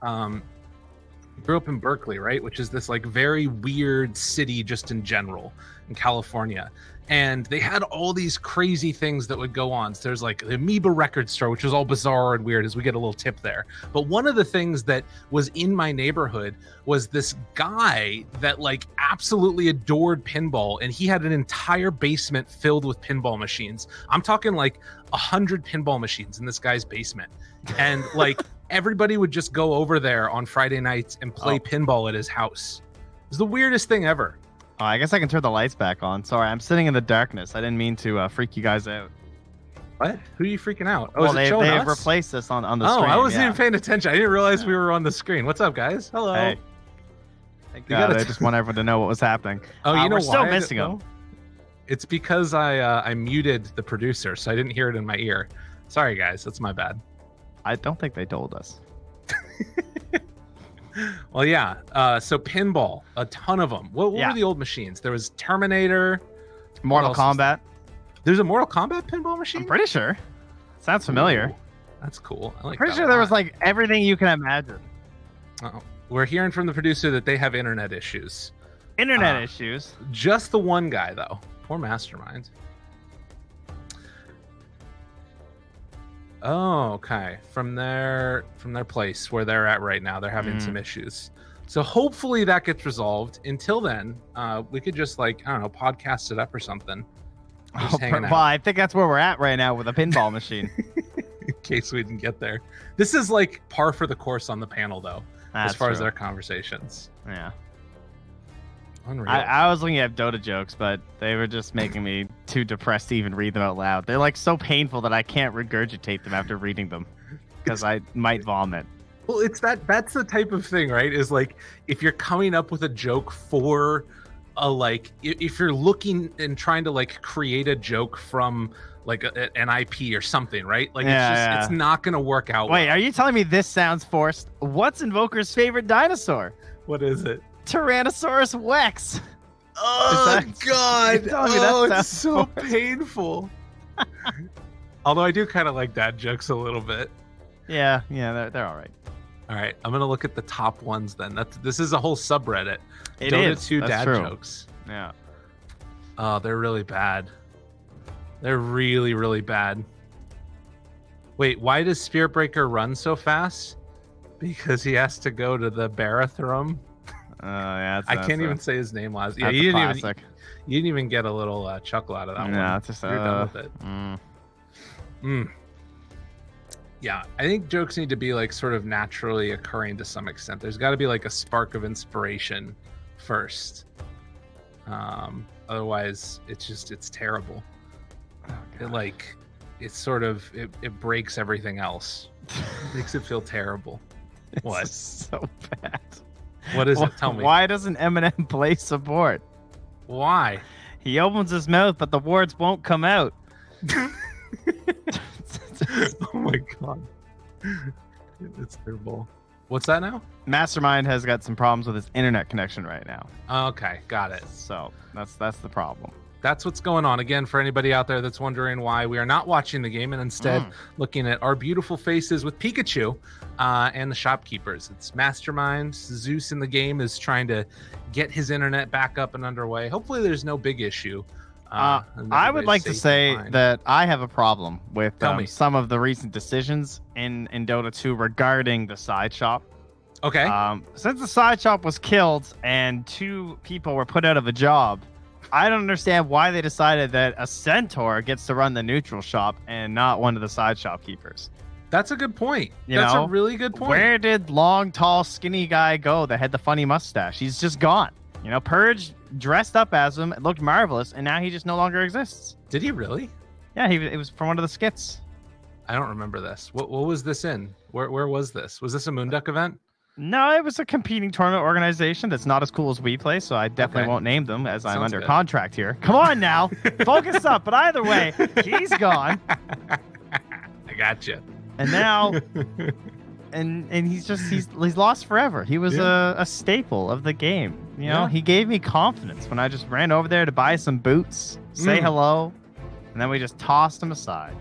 Speaker 4: grew up in Berkeley, right, which is this like very weird city just in general in California. And they had all these crazy things that would go on. So there's like the Amoeba record store, which was all bizarre and weird as we get a little tip there. But one of the things that was in my neighborhood was this guy that like absolutely adored pinball. And he had an entire basement filled with pinball machines. I'm talking like 100 pinball machines in this guy's basement. And like everybody would just go over there on Friday nights and play pinball at his house. It was the weirdest thing ever.
Speaker 5: Oh, I guess I can turn the lights back on. Sorry, I'm sitting in the darkness. I didn't mean to freak you guys out.
Speaker 4: What? Who are you freaking out? Oh,
Speaker 5: well, they've replaced this on the screen.
Speaker 4: Oh, I wasn't even paying attention. I didn't realize we were on the screen. What's up, guys? Hello.
Speaker 5: Hey. Thank God, I just want everyone to know what was happening.
Speaker 4: Oh, you know
Speaker 5: we're
Speaker 4: why?
Speaker 5: still missing them.
Speaker 4: It's because I muted the producer, so I didn't hear it in my ear. Sorry, guys. That's my bad.
Speaker 5: I don't think they told us.
Speaker 4: Well, yeah. So pinball, a ton of them. What
Speaker 5: Yeah.
Speaker 4: were the old machines? There was Terminator.
Speaker 5: Mortal
Speaker 4: What else was
Speaker 5: Kombat.
Speaker 4: There's a Mortal Kombat pinball machine?
Speaker 5: I'm pretty sure. Sounds familiar.
Speaker 4: Ooh, that's cool. I like
Speaker 5: Pretty
Speaker 4: that
Speaker 5: sure
Speaker 4: a
Speaker 5: there was
Speaker 4: lot.
Speaker 5: like everything you can imagine.
Speaker 4: Uh-oh. We're hearing from the producer that they have internet issues.
Speaker 5: Internet issues.
Speaker 4: Just the one guy, though. Poor Mastermind. Oh, okay. From their place where they're at right now, they're having some issues. So hopefully that gets resolved. Until then, we could just like, I don't know, podcast it up or something. Just hanging out.
Speaker 5: Well, I think that's where we're at right now with a pinball machine.
Speaker 4: In case we didn't get there. This is like par for the course on the panel, though, as
Speaker 5: That's
Speaker 4: far as
Speaker 5: true.
Speaker 4: their conversations.
Speaker 5: Yeah.
Speaker 4: Unreal.
Speaker 5: I was looking at Dota jokes, but they were just making me too depressed to even read them out loud. They're like so painful that I can't regurgitate them after reading them because I might vomit.
Speaker 4: Well, it's that's the type of thing, right? Is like if you're coming up with a joke for a like if you're looking and trying to like create a joke from like an IP or something, right? Like it's not gonna work out.
Speaker 5: Wait,
Speaker 4: well.
Speaker 5: are you telling me this sounds forced? What's Invoker's favorite dinosaur?
Speaker 4: What is it?
Speaker 5: Tyrannosaurus Rex.
Speaker 4: Oh God!
Speaker 5: You're telling me that
Speaker 4: Oh, it's
Speaker 5: sounds
Speaker 4: so
Speaker 5: forced.
Speaker 4: painful. Although I do kind of like dad jokes a little bit.
Speaker 5: Yeah, they're all right.
Speaker 4: All right, I'm gonna look at the top ones then. This is a whole subreddit.
Speaker 5: It
Speaker 4: Dota
Speaker 5: is.
Speaker 4: 2
Speaker 5: That's
Speaker 4: dad
Speaker 5: true.
Speaker 4: jokes.
Speaker 5: Yeah.
Speaker 4: Oh, they're really bad. They're really, really bad. Wait, why does Spirit Breaker run so fast? Because he has to go to the bathroom.
Speaker 5: Yeah.
Speaker 4: I can't even say his name last. Yeah,
Speaker 5: That's
Speaker 4: you
Speaker 5: a
Speaker 4: didn't
Speaker 5: classic.
Speaker 4: even get a little chuckle out of that one.
Speaker 5: No, it's just
Speaker 4: You're done with it. Yeah, I think jokes need to be like sort of naturally occurring to some extent. There's got to be like a spark of inspiration first. Otherwise, it's terrible. It breaks everything else. It makes it feel terrible. What?
Speaker 5: So bad.
Speaker 4: What is it? Tell me.
Speaker 5: Why doesn't Eminem play support?
Speaker 4: Why?
Speaker 5: He opens his mouth, but the words won't come out.
Speaker 4: Oh my god. It's terrible. What's that now?
Speaker 5: Mastermind has got some problems with his internet connection right now.
Speaker 4: Okay, got it.
Speaker 5: So that's the problem.
Speaker 4: That's what's going on. Again, for anybody out there that's wondering why we are not watching the game and instead looking at our beautiful faces with Pikachu and the shopkeepers. It's Mastermind. Zeus in the game is trying to get his internet back up and underway. Hopefully there's no big issue. And
Speaker 5: I would
Speaker 4: everybody's
Speaker 5: like to
Speaker 4: safe
Speaker 5: say
Speaker 4: and fine.
Speaker 5: that I have a problem with
Speaker 4: Tell me.
Speaker 5: some of the recent decisions in Dota 2 regarding the side shop.
Speaker 4: Okay.
Speaker 5: Since the side shop was killed and 2 people were put out of a job, I don't understand why they decided that a centaur gets to run the neutral shop and not one of the side shopkeepers.
Speaker 4: That's a good point.
Speaker 5: You
Speaker 4: That's
Speaker 5: know,
Speaker 4: a really good point.
Speaker 5: Where did long, tall, skinny guy go that had the funny mustache? He's just gone. You know, Purge dressed up as him, it looked marvelous, and now he just no longer exists.
Speaker 4: Did he really?
Speaker 5: Yeah, it was from one of the skits.
Speaker 4: I don't remember this. What was this in? Where was this? Was this a Moonduck event?
Speaker 5: No, it was a competing tournament organization that's not as cool as WePlay, so I definitely won't name them as I'm
Speaker 4: Sounds
Speaker 5: under
Speaker 4: good.
Speaker 5: contract here. Come on now, focus up. But either way, he's gone,
Speaker 4: I got you.
Speaker 5: and now, and he's lost forever. He was a staple of the game. You know,
Speaker 4: Yeah.
Speaker 5: he gave me confidence when I just ran over there to buy some boots, say hello, and then we just tossed him aside.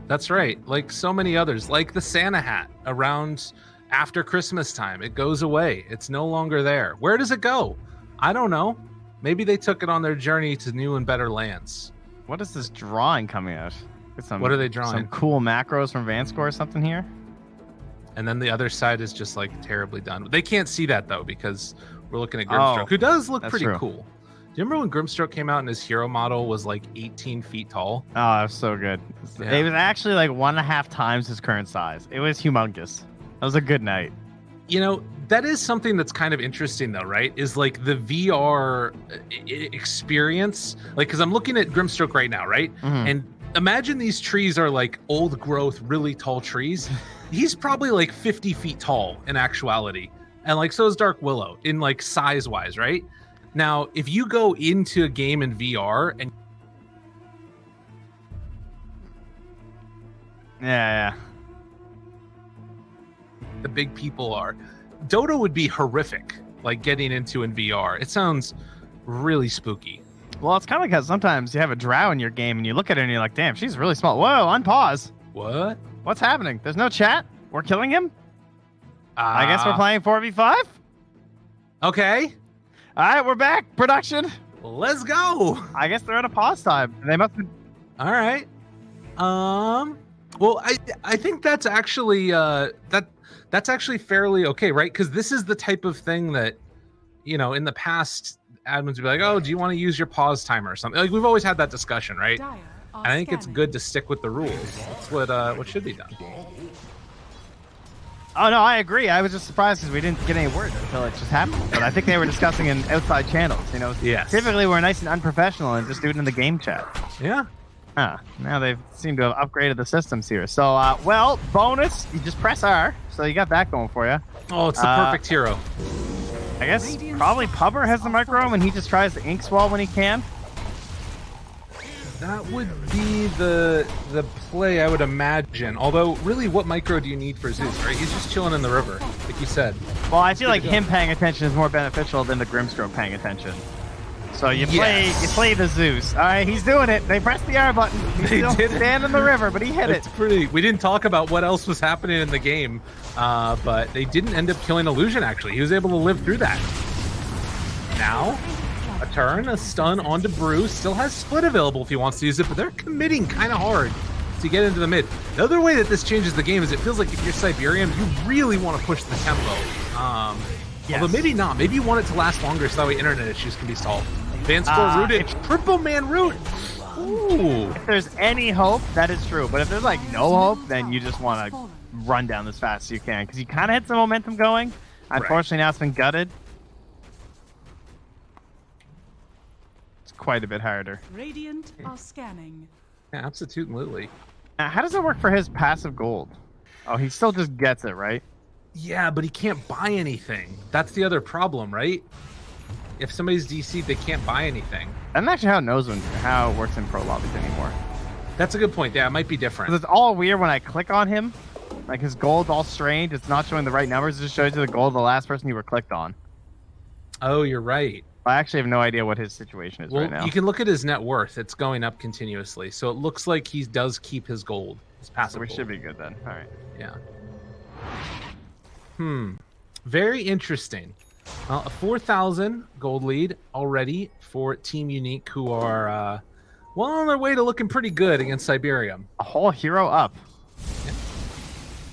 Speaker 4: That's right. Like so many others, like the Santa hat around after Christmas time. It goes away. It's no longer there. Where does it go? I don't know. Maybe they took it on their journey to new and better lands.
Speaker 5: What is this drawing coming out?
Speaker 4: What are they drawing?
Speaker 5: Some cool macros from Vanscore or something here?
Speaker 4: And then the other side is just like terribly done. They can't see that though because we're looking at Grimstroke, who does look
Speaker 5: that's
Speaker 4: pretty
Speaker 5: true.
Speaker 4: cool. Do you remember when Grimstroke came out and his hero model was like 18 feet tall?
Speaker 5: Oh, it was so good.
Speaker 4: Yeah.
Speaker 5: It was actually like 1.5 times his current size. It was humongous. That was a good night.
Speaker 4: You know, that is something that's kind of interesting though, right? Is like the VR experience. Like, because I'm looking at Grimstroke right now, right? And imagine these trees are like old growth, really tall trees. He's probably like 50 feet tall in actuality. And like, so is Dark Willow in like size wise, right? Now, if you go into a game in VR and the big people are. Dota would be horrific, like getting into in VR. It sounds really spooky.
Speaker 5: Well, it's kind of because sometimes you have a drow in your game and you look at her and you're like, damn, she's really small. Whoa, unpause.
Speaker 4: What?
Speaker 5: What's happening? There's no chat? We're killing him? I guess we're playing 4v5?
Speaker 4: Okay.
Speaker 5: All right, we're back. Production.
Speaker 4: Let's go.
Speaker 5: I guess they're at a pause time. They must have...
Speaker 4: All right. Well, I think that's actually that's actually fairly okay, right? Because this is the type of thing that, you know, in the past, admins would be like, "Oh, do you want to use your pause timer or something?" Like we've always had that discussion, right? And I think it's good to stick with the rules. That's what should be done.
Speaker 5: Oh, no, I agree. I was just surprised because we didn't get any word until it just happened. But I think they were discussing in outside channels, you know.
Speaker 4: Yes.
Speaker 5: Typically, we're nice and unprofessional and just do it in the game chat.
Speaker 4: Yeah.
Speaker 5: Now they seem to have upgraded the systems here. So, well, bonus, you just press R. So you got that going for you.
Speaker 4: Oh, it's the perfect hero.
Speaker 5: I guess probably Pubber has the micro and he just tries the ink swell when he can.
Speaker 4: That would be the play, I would imagine. Although, really, what micro do you need for Zeus, right? He's just chilling in the river, like you said.
Speaker 5: Well, I feel like him paying attention is more beneficial than the Grimstroke paying attention. So you play the Zeus. All right, he's doing it. They pressed the R button. He's still stand in the river, but he hit it.
Speaker 4: It's pretty. We didn't talk about what else was happening in the game, but they didn't end up killing Illusion, actually. He was able to live through that. Now, a turn, a stun onto Brew. Still has split available if he wants to use it, but they're committing kind of hard to get into the mid. The other way that this changes the game is it feels like if you're Cyberium, you really want to push the tempo.
Speaker 5: Yes.
Speaker 4: Although maybe not. Maybe you want it to last longer so that way internet issues can be solved. Vanscore rooted. Triple man root. Ooh.
Speaker 5: If there's any hope, that is true. But if there's like no hope, then you just want to run down as fast as you can because you kind of had some momentum going. Unfortunately, now it's been gutted. It's quite a bit harder.
Speaker 6: Radiant are scanning.
Speaker 4: Yeah, absolutely.
Speaker 5: Now, how does it work for his passive gold? Oh, he still just gets it, right?
Speaker 4: Yeah, but he can't buy anything. That's the other problem, right? If somebody's DC'd, they can't buy anything.
Speaker 5: I'm not sure how it works in pro lobbies anymore.
Speaker 4: That's a good point. Yeah, it might be different.
Speaker 5: It's all weird when I click on him. Like his gold's all strange. It's not showing the right numbers. It just shows you the gold of the last person you were clicked on.
Speaker 4: Oh, you're right.
Speaker 5: I actually have no idea what his situation is right now.
Speaker 4: You can look at his net worth. It's going up continuously. So it looks like he does keep his gold. His passive
Speaker 5: So we
Speaker 4: gold.
Speaker 5: should be good then. All right.
Speaker 4: Yeah. Very interesting. A 4,000 gold lead already for Team Unique, who are well on their way to looking pretty good against Cyberium.
Speaker 5: A whole hero up.
Speaker 4: Yeah.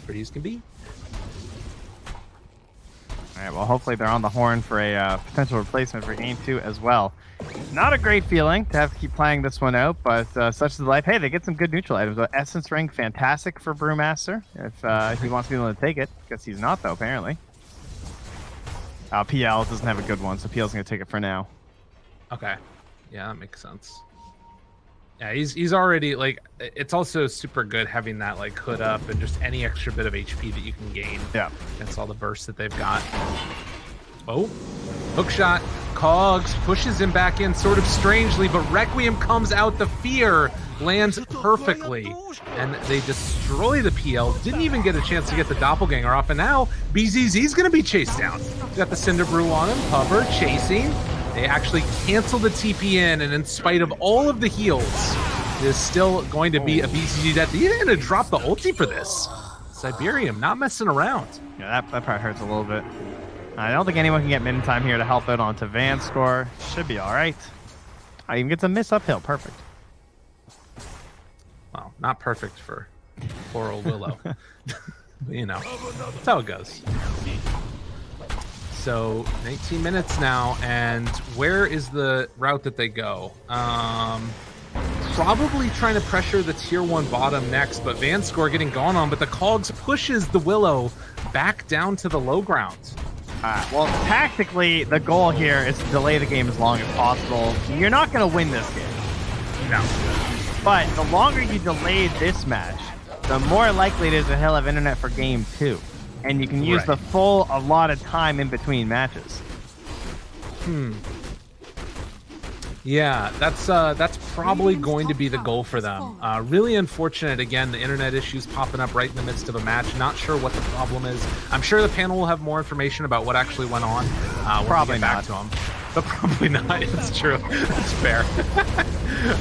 Speaker 4: Pretty as can be.
Speaker 5: All right, well, hopefully they're on the horn for a potential replacement for Game 2 as well. Not a great feeling to have to keep playing this one out, but such is the life. Hey, they get some good neutral items. Essence Ring, fantastic for Brewmaster, if he wants to be able to take it. Guess he's not, though, apparently. PL doesn't have a good one, so PL's going to take it for now.
Speaker 4: Okay. Yeah, that makes sense. Yeah, he's already, like, it's also super good having that, like, hood up and just any extra bit of HP that you can gain.
Speaker 5: Yeah.
Speaker 4: Against all the bursts that they've got. Oh, hook shot. Cogs pushes him back in sort of strangely, but Requiem comes out. The fear lands perfectly. And they destroy the PL. Didn't even get a chance to get the doppelganger off. And now BZZ's going to be chased down. Got the Cinder Brew on him. Puffer chasing. They actually cancel the TP in, and in spite of all of the heals, there's still going to be a BCG death. He's going to drop the ulti for this. Cyberium not messing around.
Speaker 5: Yeah, that part hurts a little bit. I don't think anyone can get mid time here to help out onto Vanscore. Should be all right. I even gets a miss uphill. Perfect.
Speaker 4: Well, not perfect for poor old Willow. But, you know, that's how it goes. So 19 minutes now, and where is the route that they go? Probably trying to pressure the tier 1 bottom next, but Vanscore getting gone on, but the Cogs pushes the Willow back down to the low ground.
Speaker 5: Well, tactically, the goal here is to delay the game as long as possible. You're not going to win this game.
Speaker 4: No.
Speaker 5: But the longer you delay this match, the more likely it is that he'll have internet for game 2. And you can use the full allotted time in between matches.
Speaker 4: Yeah, that's probably going to be the goal for them. Really unfortunate, again, the internet issues popping up right in the midst of a match. Not sure what the problem is. I'm sure the panel will have more information about what actually went on when
Speaker 5: Probably
Speaker 4: we get back to them. But probably not. It's true. That's fair.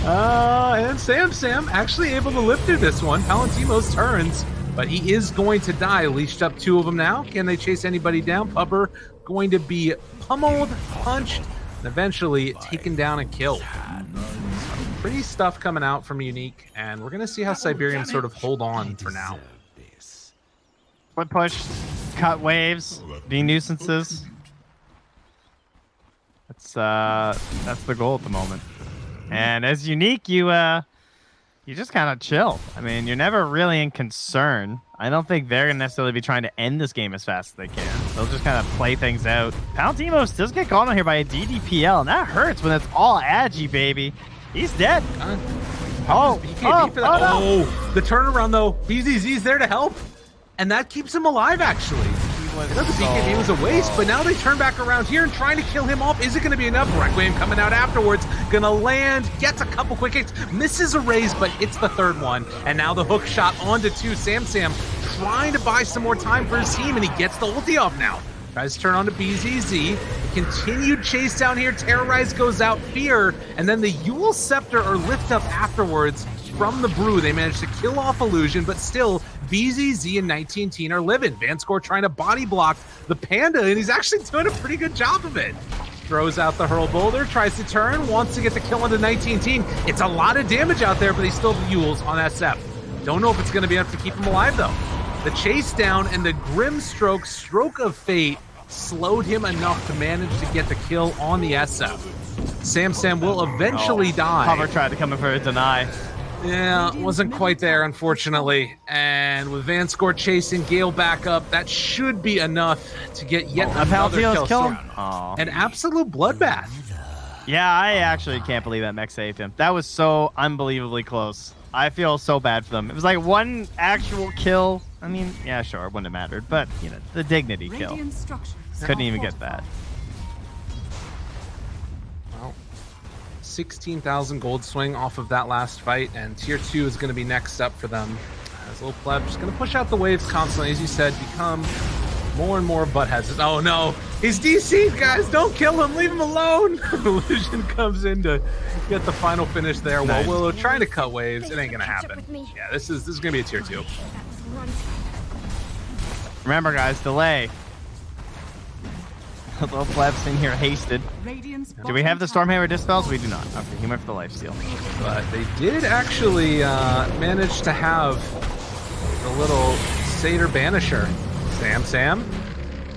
Speaker 4: And Sam actually able to live through this one. Palantimo's turns, but he is going to die. Leashed up 2 of them now. Can they chase anybody down? Pupper going to be pummeled, punched, and eventually taken down and killed. Pretty stuff coming out from Unique, and we're going to see how Cyberium sort of hold on for now.
Speaker 5: Foot push, cut waves, be nuisances. That's the goal at the moment. And as Unique, you just kind of chill. I mean, you're never really in concern. I don't think they're going to necessarily be trying to end this game as fast as they can. They'll just kind of play things out. Palantimos does get caught on here by a DDPL, and that hurts when it's all Agi, baby. He's dead.
Speaker 4: Oh, the turnaround, though. BZZ's there to help, and that keeps him alive, actually. The BKB was a waste, but now they turn back around here and trying to kill him off. Is it going to be enough? Requiem coming out afterwards. Gonna land, gets a couple quick hits, misses a raise, but hits the 3rd one. And now the hook shot onto 2. Sam trying to buy some more time for his team, and he gets the ulti off now. Tries to turn on to BZZ. Continued chase down here. Terrorize goes out. Fear. And then the Yule Scepter or lift up afterwards from the Brew. They managed to kill off Illusion, but still BZZ and 19 Teen are living. Vanscore trying to body block the Panda, and he's actually doing a pretty good job of it. Throws out the Hurl Boulder, tries to turn, wants to get the kill onto 19 Teen. It's a lot of damage out there, but he still have Yules on SF. Don't know if it's going to be enough to keep him alive, though. The chase down and the Grim Stroke of Fate slowed him enough to manage to get the kill on the SF. Sam will eventually die.
Speaker 5: Hover tried to come in for a deny.
Speaker 4: Yeah, wasn't quite there, unfortunately. And with Vanscore chasing Gale back up, that should be enough to get yet another kill. An absolute bloodbath.
Speaker 5: Yeah, I actually can't believe that mech saved him. That was so unbelievably close. I feel so bad for them. It was like one actual kill. I mean, yeah, sure, it wouldn't have mattered, but you know, the dignity kill. Couldn't even get that.
Speaker 4: Well, 16,000 gold swing off of that last fight, and tier 2 is going to be next up for them. As Little Pleb just going to push out the waves constantly, as you said, become more and more buttheads. Oh no, he's DC'd, guys, don't kill him, leave him alone. Illusion comes in to get the final finish there. Nice. While Willow trying to cut waves, it ain't going to happen. Yeah, this is going to be a tier 2.
Speaker 5: Remember, guys, delay. Little Pleb's in here hasted. Do we have the Stormhammer Dispels? We do not. Okay, he went for the lifesteal.
Speaker 4: But they did actually manage to have the little Satyr Banisher. Sam,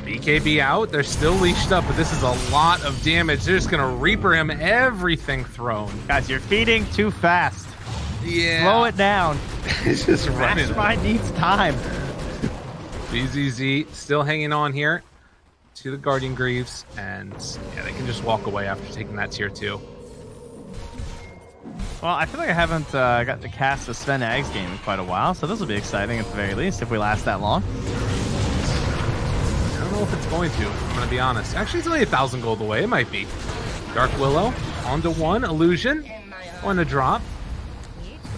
Speaker 4: BKB out. They're still leashed up, but this is a lot of damage. They're just going to Reaper him, everything thrown.
Speaker 5: Guys, you're feeding too fast.
Speaker 4: Yeah.
Speaker 5: Slow it down.
Speaker 4: It's just running.
Speaker 5: Mastermind needs time.
Speaker 4: BZZ still hanging on here to the Guardian Greaves, and yeah, they can just walk away after taking that tier 2.
Speaker 5: Well, I feel like I haven't got to cast a Sven Eggs game in quite a while, so this will be exciting at the very least if we last that long.
Speaker 4: I don't know if it's going to, I'm going to be honest. Actually, it's only 1,000 gold away. It might be. Dark Willow onto 1. Illusion on a drop.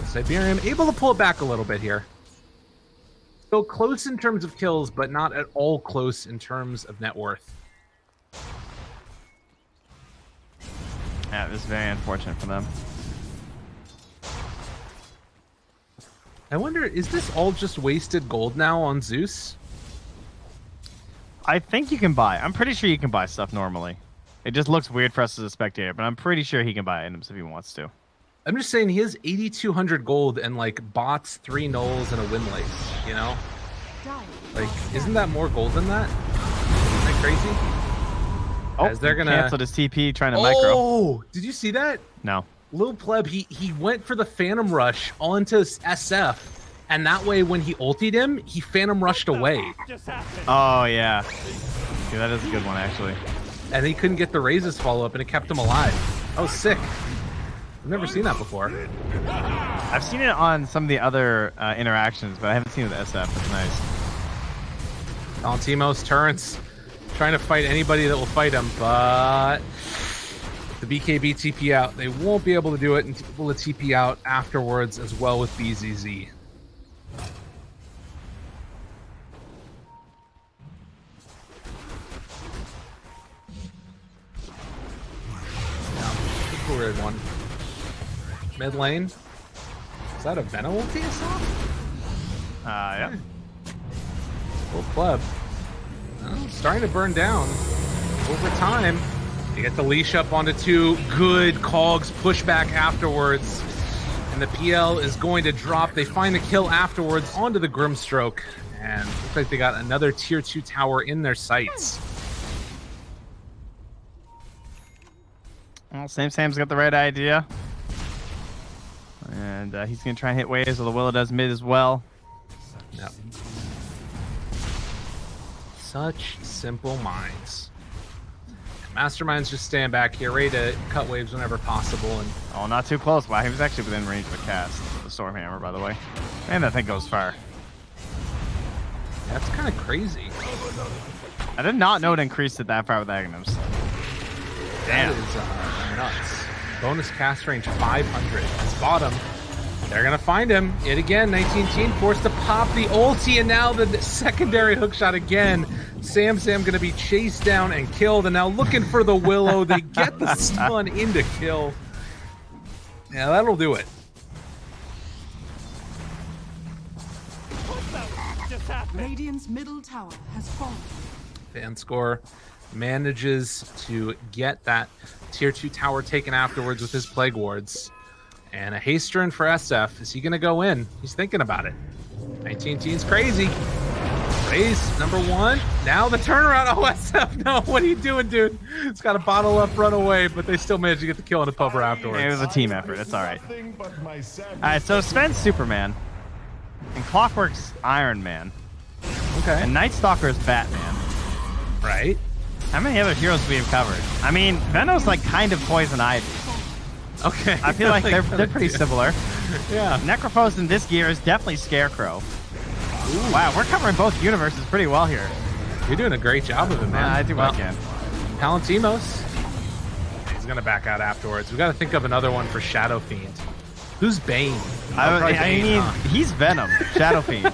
Speaker 4: So Cyberium able to pull it back a little bit here. Still close in terms of kills, but not at all close in terms of net worth.
Speaker 5: Yeah, it was very unfortunate for them.
Speaker 4: I wonder, is this all just wasted gold now on Zeus?
Speaker 5: I think you can buy. I'm pretty sure you can buy stuff normally. It just looks weird for us as a spectator, but I'm pretty sure he can buy items if he wants to.
Speaker 4: I'm just saying he has 8,200 gold and like bots, 3 nulls, and a win lace, you know? Like, isn't that more gold than that? Isn't that crazy?
Speaker 5: Oh,
Speaker 4: they're gonna
Speaker 5: canceled his TP trying to micro.
Speaker 4: Oh, did you see that?
Speaker 5: No.
Speaker 4: Little Pleb, he went for the Phantom Rush onto SF, and that way when he ultied him, he Phantom Rushed away.
Speaker 5: Oh, yeah. Yeah, that is a good one, actually.
Speaker 4: And he couldn't get the raises follow-up, and it kept him alive. That was sick. I've never seen that before.
Speaker 5: I've seen it on some of the other interactions, but I haven't seen it with SF. It's nice.
Speaker 4: Valentimo's turrets trying to fight anybody that will fight him, but the the BKB TP out. They won't be able to do it and able to TP out afterwards as well with BZZ. Yeah, a weird one. Mid lane. Is that a Venom ulti I saw?
Speaker 5: Yeah.
Speaker 4: Full pleb. Starting to burn down over time. You get the leash up onto 2. Good cogs pushback afterwards. And the PL is going to drop. They find the kill afterwards onto the Grimstroke. And looks like they got another tier 2 tower in their sights.
Speaker 5: Well, Sam's got the right idea. And he's going to try and hit waves, while the Willow does mid as well.
Speaker 4: Yep. Such simple minds. Masterminds just stand back here, ready to cut waves whenever possible. And
Speaker 5: oh, not too close. Wow, he was actually within range of a cast. The Storm Hammer, by the way. And that thing goes far.
Speaker 4: that's kind of crazy.
Speaker 5: I did not know it increased it that far with Agnums. Damn.
Speaker 4: That is nuts. Bonus cast range 500. It's bottom. They're going to find him. Yet again, 19 forced to pop the ulti, and now the secondary hookshot again. Sam going to be chased down and killed, and now looking for the Willow. They get the stun into kill. Yeah, that'll do it.
Speaker 6: Radiant's middle tower has fallen.
Speaker 4: Vanscore manages to get that tier 2 tower taken afterwards with his Plague Wards. And a haste turn for SF. Is he going to go in? He's thinking about it. 19's crazy. Raise number 1. Now the turnaround. Oh, SF, no. What are you doing, dude? It's got a bottle up, run away, but they still managed to get the kill on a puffer afterwards.
Speaker 5: It was a team effort. It's all right. All right, so Sven's Superman. And Clockwork's Iron Man.
Speaker 4: Okay.
Speaker 5: And Night Stalker is Batman.
Speaker 4: Right.
Speaker 5: How many other heroes do we have covered? I mean, Venom's like kind of Poison Ivy.
Speaker 4: Okay.
Speaker 5: I feel like they're pretty similar.
Speaker 4: Yeah.
Speaker 5: Necrophos in this gear is definitely Scarecrow. Ooh. Wow, we're covering both universes pretty well here.
Speaker 4: You're doing a great job of it, man.
Speaker 5: I do what I can.
Speaker 4: Palantimos. He's going to back out afterwards. We got to think of another one for Shadow Fiend. Who's Bane?
Speaker 5: I mean, he's Venom, Shadow Fiend,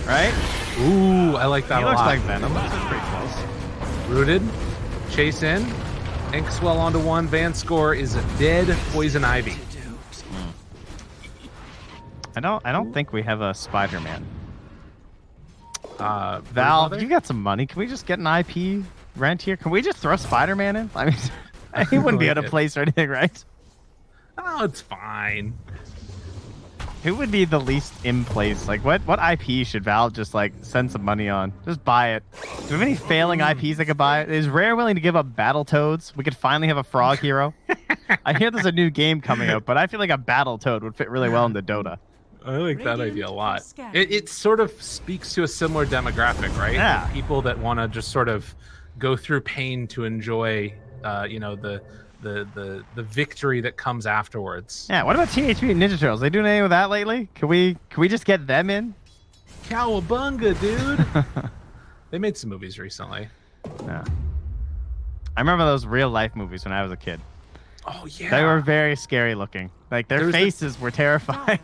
Speaker 5: right?
Speaker 4: Ooh, I like that
Speaker 5: he
Speaker 4: a lot.
Speaker 5: He looks like Venom. That's pretty close.
Speaker 4: Rooted. Chase in. Inkswell onto 1. Vanscore is dead. Poison Ivy.
Speaker 5: I don't think we have a Spider-Man.
Speaker 4: Val,
Speaker 5: Val, you got some money. Can we just get an IP rent here? Can we just throw Spider-Man in? I mean, he wouldn't be out of place or anything, right?
Speaker 4: Oh, it's fine.
Speaker 5: Who would be the least in place? Like, what IP should Valve just, like, send some money on? Just buy it. Do we have any failing IPs that could buy it? Is Rare willing to give up Battletoads? We could finally have a frog hero. I hear there's a new game coming out, but I feel like a Battletoad would fit really well into Dota.
Speaker 4: I like that idea a lot. It sort of speaks to a similar demographic, right?
Speaker 5: Yeah.
Speaker 4: People that want to just sort of go through pain to enjoy, you know, the victory that comes afterwards.
Speaker 5: Yeah. What about Teenage Mutant Ninja Turtles? They doing anything with that lately? Can we just get them in?
Speaker 4: Cowabunga, dude! They made some movies recently.
Speaker 5: Yeah. I remember those real life movies when I was a kid.
Speaker 4: Oh yeah.
Speaker 5: They were very scary looking. Like their faces were terrifying.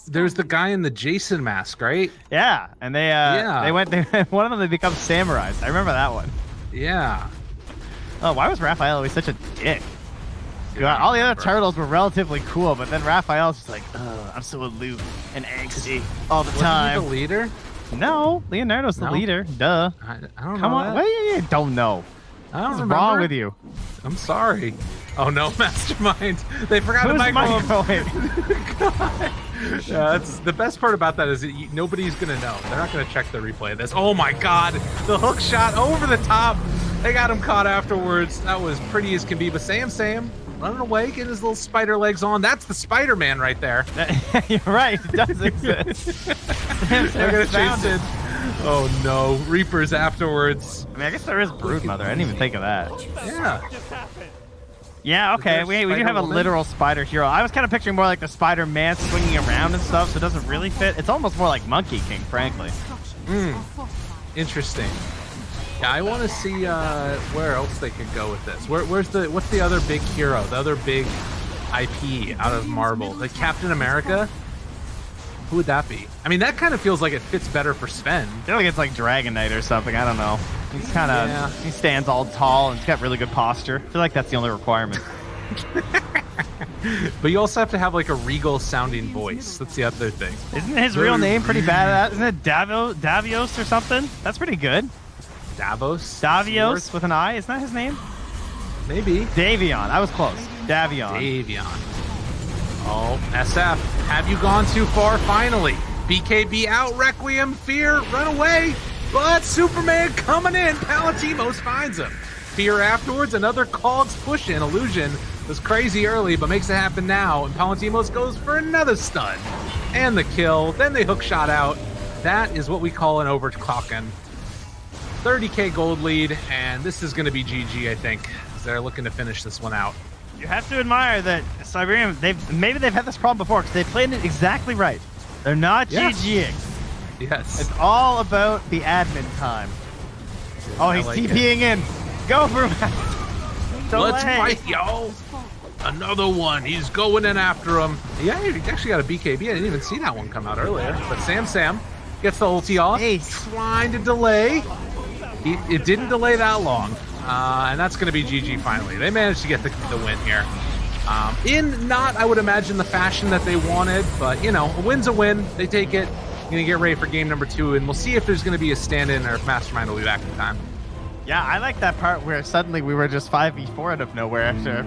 Speaker 4: There's the guy in the Jason mask, right?
Speaker 5: Yeah, and they one of them they become samurais. I remember that one.
Speaker 4: Yeah.
Speaker 5: Oh, why was Raphael always such a dick? God, all the other turtles were relatively cool, but then Raphael's just like, oh, I'm so aloof and angsty all the time.
Speaker 4: Wasn't he the leader?
Speaker 5: No, Leonardo's the leader. Duh.
Speaker 4: I don't know.
Speaker 5: Come on,
Speaker 4: that.
Speaker 5: what do you don't know?
Speaker 4: I don't
Speaker 5: What's
Speaker 4: remember.
Speaker 5: wrong with you?
Speaker 4: I'm sorry. Oh no, Mastermind. They forgot to microwave. Yeah, that's the best part about that is that nobody's gonna know. They're not gonna check the replay of this. Oh my God, the hook shot over the top. They got him caught afterwards. That was pretty as can be. But Sam running away, getting his little spider legs on. That's the Spider-Man right there.
Speaker 5: You're right. It does exist.
Speaker 4: They're gonna chase it. Oh no, Reapers afterwards.
Speaker 5: I mean, I guess there is Broodmother. I didn't even think of that.
Speaker 4: Yeah.
Speaker 5: Yeah, okay. We do have a literal spider hero. I was kind of picturing more like the Spider-Man swinging around and stuff, so it doesn't really fit. It's almost more like Monkey King, frankly.
Speaker 4: Interesting. Yeah, I want to see where else they could go with this. What's the other big hero? The other big IP out of Marvel? Like Captain America? Who would that be? I mean, that kind of feels like it fits better for Sven.
Speaker 5: I feel like it's like Dragon Knight or something. I don't know. He's kind of he stands all tall and he's got really good posture. I feel like that's the only requirement.
Speaker 4: But you also have to have like a regal sounding voice. That's the other thing.
Speaker 5: Isn't his real name pretty bad? Isn't it Davios or something? That's pretty good. Davios with an I. Isn't that his name?
Speaker 4: Maybe.
Speaker 5: Davion. I was close.
Speaker 4: Davion. Oh, SF. Have you gone too far finally? BKB out. Requiem. Fear. Run away. But Superman coming in. Palatimos finds him. Fear afterwards. Another Cogs push in. Illusion was crazy early, but makes it happen now. And Palatimos goes for another stun. And the kill. Then they hook shot out. That is what we call an overclocking. 30k gold lead, and this is going to be GG, I think, as they're looking to finish this one out.
Speaker 5: You have to admire that Cyberium, maybe they've had this problem before because they played it exactly right. They're not GGing.
Speaker 4: Yes.
Speaker 5: It's all about the admin time. Oh, he's TPing in. Go for
Speaker 4: Let's fight, yo. Another one. He's going in after him. Yeah, he actually got a BKB. I didn't even see that one come out earlier. But Sam gets the ulti off. Trying to delay. It didn't delay that long. And that's going to be GG finally. They managed to get the win here. In not, I would imagine, the fashion that they wanted. But, you know, a win's a win. They take it. Going to get ready for game number 2. And we'll see if there's going to be a stand-in or if Mastermind will be back in time.
Speaker 5: Yeah, I like that part where suddenly we were just 5v4 out of nowhere after